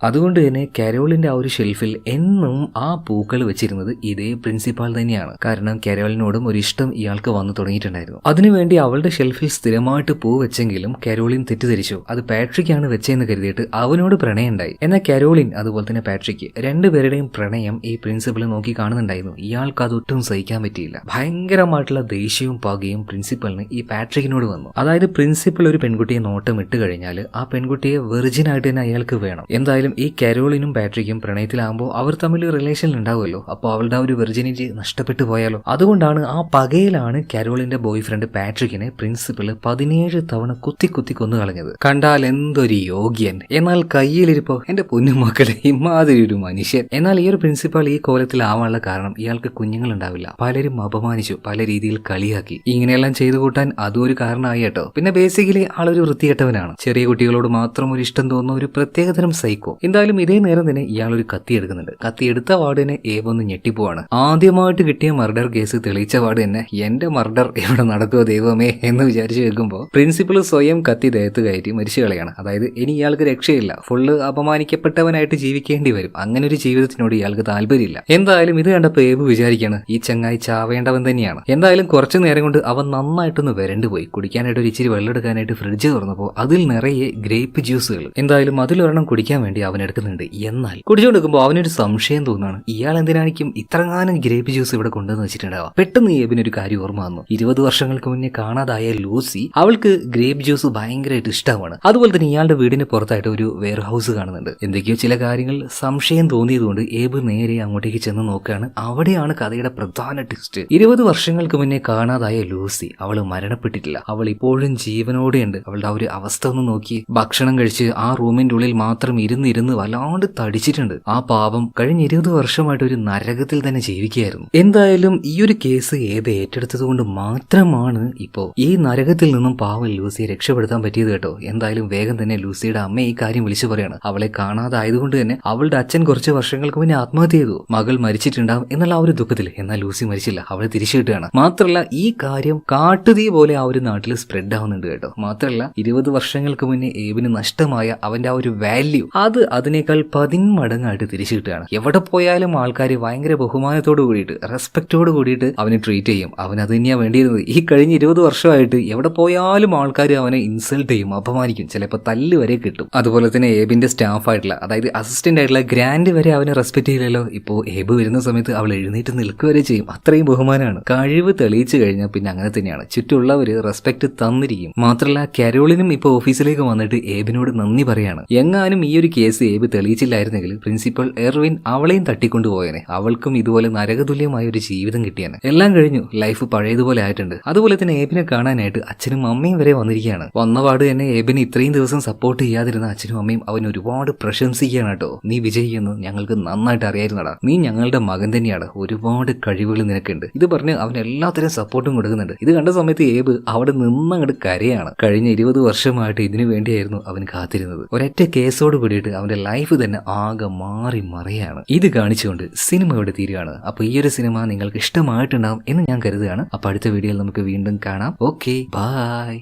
അതുകൊണ്ട് തന്നെ കരോളിന്റെ ആ ഒരു ഷെൽഫിൽ എന്നും ആ പൂക്കൾ വെച്ചിരുന്നത് ഇതേ പ്രിൻസിപ്പാൾ തന്നെയാണ്. കാരണം കരോളിനോടും ഒരു ഇഷ്ടം ഇയാൾക്ക് വന്നു തുടങ്ങിയിട്ടുണ്ടായിരുന്നു. അതിനുവേണ്ടി അവളുടെ ഷെൽഫിൽ സ്ഥിരമായിട്ട് പൂ വെച്ചെങ്കിലും കരോളിൻ തെറ്റിദ്ധരിച്ചു. അത് പാട്രിക് ആണ് വെച്ചെന്ന് കരുതിയിട്ട് അവനോട് പ്രണയം ഉണ്ടായി. എന്നാൽ കരോളിൻ അതുപോലെ തന്നെ പാട്രിക് രണ്ടുപേരുടെയും പ്രണയം ഈ പ്രിൻസിപ്പൾ നോക്കി കാണുന്നുണ്ടായിരുന്നു. ഇയാൾക്ക് അതൊട്ടും സഹിക്കാൻ പറ്റിയില്ല. ഭയങ്കരമായിട്ടുള്ള ദേഷ്യവും പകയും പ്രിൻസിപ്പളിന് ഈ പാട്രിക്കിനോട് വന്നു. അതായത് പ്രിൻസിപ്പൾ ഒരു പെൺകുട്ടിയെ നോട്ടം ഇട്ട് കഴിഞ്ഞാൽ ആ പെൺകുട്ടിയെ വെർജിൻ ആയിട്ട് തന്നെ അയാൾക്ക് വേണം. എന്തായാലും ഈ കരോളിനും പാട്രിക്കും പ്രണയത്തിലാകുമ്പോൾ അവർ തമ്മിൽ റിലേഷൻ ഉണ്ടാവുമല്ലോ. അപ്പോൾ അവളുടെ ആ ഒരു വെർജിനിറ്റി നഷ്ടപ്പെട്ടു പോയാലോ. അതുകൊണ്ടാണ് ആ പകയിലാണ് കരോളിന്റെ ബോയ് ഫ്രണ്ട് പാട്രിക്കിനെ പ്രിൻസിപ്പൾ 17 തവണ കുത്തി കൊന്നു കളഞ്ഞത്. കണ്ടാൽ എന്തൊരു യോഗ്യൻ, എന്നാൽ കയ്യിലിരിപ്പോ എന്റെ പൊന്നുമക്കളെ ഇമാതിരി ഒരു മനുഷ്യൻ. എന്നാൽ ഈ ഒരു പ്രിൻസിപ്പൾ ഈ കോലത്തിലാവാനുള്ള കാരണം ഇയാൾക്ക് കുഞ്ഞുങ്ങൾ ഉണ്ടാവില്ല. പലരും അപമാനിച്ചു, പല രീതിയിൽ കളിയാക്കി. ഇങ്ങനെയെല്ലാം ചെയ്തു കൂട്ടാൻ അതും ഒരു കാരണമായി കേട്ടോ. പിന്നെ ബേസിക്കലി ആളൊരു വൃത്തികെട്ടവനാണ്. ചെറിയ കുട്ടികളോട് മാത്രം ഒരു ഇഷ്ടം തോന്നുന്ന ഒരു പ്രത്യേകതരം സൈക്കോ. എന്തായാലും ഇതേ നേരം തന്നെ ഇയാൾ ഒരു കത്തി എടുക്കുന്നുണ്ട്. കത്തി എടുത്ത വാർഡിനെ ഏബ് ഒന്ന് ഞെട്ടിപ്പോവാണ്. ആദ്യമായിട്ട് കിട്ടിയ മർഡർ കേസ് തെളിയിച്ച വാർഡ് തന്നെ എന്റെ മർഡർ ഇവിടെ നടക്കുമോ ദൈവമേ എന്ന് വിചാരിച്ചു വെക്കുമ്പോൾ പ്രിൻസിപ്പൾ സ്വയം കത്തി ദേഹത്ത് കയറ്റി മരിച്ചു കളയാണ്. അതായത് ഇനി ഇയാൾക്ക് രക്ഷയില്ല, ഫുള്ള് അപമാനിക്കപ്പെട്ടവനായിട്ട് ജീവിക്കേണ്ടി വരും. അങ്ങനെ ഒരു ജീവിതത്തിനോട് ഇയാൾക്ക് താല്പര്യമില്ല. എന്തായാലും ഇത് കണ്ടപ്പോൾ ഏബ് വിചാരിക്കാണ് ഈ ചങ്ങായി ചാവേണ്ടവൻ തന്നെയാണ്. എന്തായാലും കുറച്ചു നേരം കൊണ്ട് അവൻ നന്നായിട്ടൊന്ന് വരണ്ടുപോയി. കുടിക്കാനായിട്ട് ഒരു ഇച്ചിരി വെള്ളം എടുക്കാനായിട്ട് ഫ്രിഡ്ജ് തുറന്നപ്പോൾ അതിൽ നിറയെ ഗ്രേപ്പ് ജ്യൂസുകൾ. എന്തായാലും അതിലൊരെണ്ണം കുടിക്കാൻ വേണ്ടി അവൻ എടുക്കുന്നുണ്ട്. എന്നാൽ കുടിച്ചുകൊടുക്കുമ്പോൾ അവനൊരു സംശയം തോന്നുകയാണ്, ഇയാൾ എന്തിനാണിക്കും ഇത്രങ്ങാനും ഗ്രേപ്പ് ജ്യൂസ് ഇവിടെ കൊണ്ടുവന്ന് വെച്ചിട്ടുണ്ടാവാം. പെട്ടെന്ന് ഏബിനൊരു കാര്യം ഓർമ്മ വന്നു. 20 വർഷങ്ങൾക്ക് മുന്നേ കാണാതായ ലൂസി, അവൾക്ക് ഗ്രേപ്പ് ജ്യൂസ് ഭയങ്കരമായിട്ട് ഇഷ്ടമാണ്. അതുപോലെ തന്നെ ഇയാളുടെ വീടിന് പുറത്തായിട്ട് ഒരു വെയർ ഹൗസ് കാണുന്നുണ്ട്. എന്തൊക്കെയോ ചില കാര്യങ്ങൾ സംശയം തോന്നിയതുകൊണ്ട് ഏബ് നേരെ അങ്ങോട്ടേക്ക് ചെന്ന് നോക്കുകയാണ്. അവിടെയാണ് കഥയുടെ പ്രധാന ട്വിസ്റ്റ്. 20 വർഷങ്ങൾക്ക് മുന്നേ കാണാതായ ലൂസി, അവള് മരണപ്പെട്ടിട്ടില്ല. അവൾ ഇപ്പോഴും ജീവനോടെയുണ്ട്. അവളുടെ ആ ഒരു അവസ്ഥ ഒന്ന് നോക്കി. ഭക്ഷണം കഴിച്ച് ആ റൂമിന്റെ ഉള്ളിൽ മാത്രം ഇരുന്ന് വല്ലാണ്ട് തടിച്ചിട്ടുണ്ട്. ആ പാവം കഴിഞ്ഞ 20 വർഷമായിട്ട് ഒരു നരകത്തിൽ തന്നെ ജീവിക്കുകയായിരുന്നു. എന്തായാലും ഈ ഒരു കേസ് ഏബ് ഏറ്റെടുത്തത് കൊണ്ട് മാത്രമാണ് ഇപ്പോ ഈ നരകത്തിൽ നിന്നും പാവം ലൂസിയെ രക്ഷപ്പെടുത്താൻ പറ്റിയത് കേട്ടോ. എന്തായാലും വേഗം തന്നെ ലൂസിയുടെ അമ്മ ഈ കാര്യം വിളിച്ചു പറയാണ്. അവളെ കാണാതായതുകൊണ്ട് തന്നെ അവളുടെ അച്ഛൻ കുറച്ച് വർഷങ്ങൾക്ക് മുന്നേ ആത്മഹത്യ ചെയ്തു. മകൾ മരിച്ചിട്ടുണ്ടാവും എന്നുള്ള ആ ഒരു ദുഃഖത്തിൽ. എന്നാൽ ലൂസി മരിച്ചില്ല, അവളെ തിരിച്ചു കിട്ടുകയാണ്. മാത്രമല്ല ഈ കാര്യം കാട്ടുതീ പോലെ ആ ഒരു നാട്ടിൽ സ്പ്രെഡ് ആവുന്നുണ്ട് കേട്ടോ. മാത്രമല്ല 20 വർഷങ്ങൾക്ക് മുന്നേ ഏബിന് നഷ്ടമായ അവന്റെ ആ ഒരു വാല്യൂ അത് അതിനേക്കാൾ 10 മടങ്ങായിട്ട് തിരിച്ചു കിട്ടുകയാണ്. എവിടെ പോയാലും ആൾക്കാർ ഭയങ്കര ബഹുമാനത്തോട് കൂടിയിട്ട്, റെസ്പെക്റ്റോട് കൂടിയിട്ട് അവനെ ട്രീറ്റ് ചെയ്യും. അവൻ അത് തന്നെയാണ് വേണ്ടിയിരുന്നത്. ഈ കഴിഞ്ഞ 20 വർഷമായിട്ട് എവിടെ പോയാലും ആൾക്കാർ അവനെ ഇൻസൾട്ട് ചെയ്യും, അപമാനിക്കും, ചിലപ്പോൾ തല്ല് വരെ കിട്ടും. അതുപോലെ തന്നെ ഏബിന്റെ സ്റ്റാഫ് ആയിട്ടുള്ള, അതായത് അസിസ്റ്റന്റ് ആയിട്ടുള്ള ഗ്രാൻഡ് വരെ അവനെ റെസ്പെക്ട് ചെയ്യില്ലല്ലോ. ഇപ്പോൾ ഏബ് വരുന്ന സമയത്ത് അവൾ എഴുന്നേറ്റ് നിൽക്കുക വരെ ചെയ്യും. അത്രയും ബഹുമാനമാണ്. കഴിവ് തെളിയിച്ചു കഴിഞ്ഞാൽ പിന്നെ അങ്ങനെ തന്നെയാണ്. ചുറ്റുള്ളവര് റെസ്പെക്ട് തന്നിരിക്കും. മാത്രമല്ല കരോളിനും ഇപ്പോൾ ഓഫീസിലേക്ക് വന്നിട്ട് ഏബിനോട് നന്ദി പറയാണ്. എങ്ങാനും ഈ ഒരു കേസ് ഏബ് തെളിയിച്ചില്ലായിരുന്നെങ്കിൽ പ്രിൻസിപ്പൽ എർവിൻ അവളെയും തട്ടിക്കൊണ്ടുപോയനെ. അവൾക്കും ഇതുപോലെ നരകതുല്യമായ ഒരു ജീവിതം കിട്ടിയാണ്. എല്ലാം കഴിഞ്ഞു, ലൈഫ് പഴയതുപോലെ ആയിട്ടുണ്ട്. അതുപോലെ തന്നെ ഏബിനെ കാണാനായിട്ട് അച്ഛനും അമ്മയും വരെ വന്നിരിക്കുകയാണ്. വന്നപാട് തന്നെ ഏബിനെ ഇത്രയും ദിവസം സപ്പോർട്ട് ചെയ്യാതിരുന്ന അച്ഛനും അമ്മയും അവൻ ഒരുപാട് പ്രശംസിക്കുകയാണ് കേട്ടോ. നീ വിജയിക്കുന്നു, ഞങ്ങൾക്ക് നന്നായിട്ട് അറിയായിരുന്നടാ, നീ ഞങ്ങളുടെ മകൻ തന്നെയാണ്, ഒരുപാട് കഴിവുകൾ നിനക്കുണ്ട്. ഇത് പറഞ്ഞ് അവൻ എല്ലാത്തരം സപ്പോർട്ടും കൊടുക്കുന്നുണ്ട്. ഇത് കണ്ട സമയത്ത് ഏബ് അവിടെ നിന്നങ്ങോട്ട് കരയാണ്. കഴിഞ്ഞ 20 വർഷമായിട്ട് ഇതിനു വേണ്ടിയായിരുന്നു അവൻ കാത്തിരുന്നത്. ഒരൊറ്റ കേസോട് കൂടിയിട്ട് അവന്റെ ലൈഫ് തന്നെ ആകെ മാറി മറിയാണ്. ഇത് കാണിച്ചുകൊണ്ട് സിനിമ ഇവിടെ തീരുകയാണ്. അപ്പൊ ഈ ഒരു സിനിമ നിങ്ങൾക്ക് ഇഷ്ടമായിട്ടുണ്ടാവും എന്ന് ഞാൻ കരുതുകയാണ്. അപ്പൊ അടുത്ത വീഡിയോയിൽ നമുക്ക് വീണ്ടും കാണാം. Okay, by.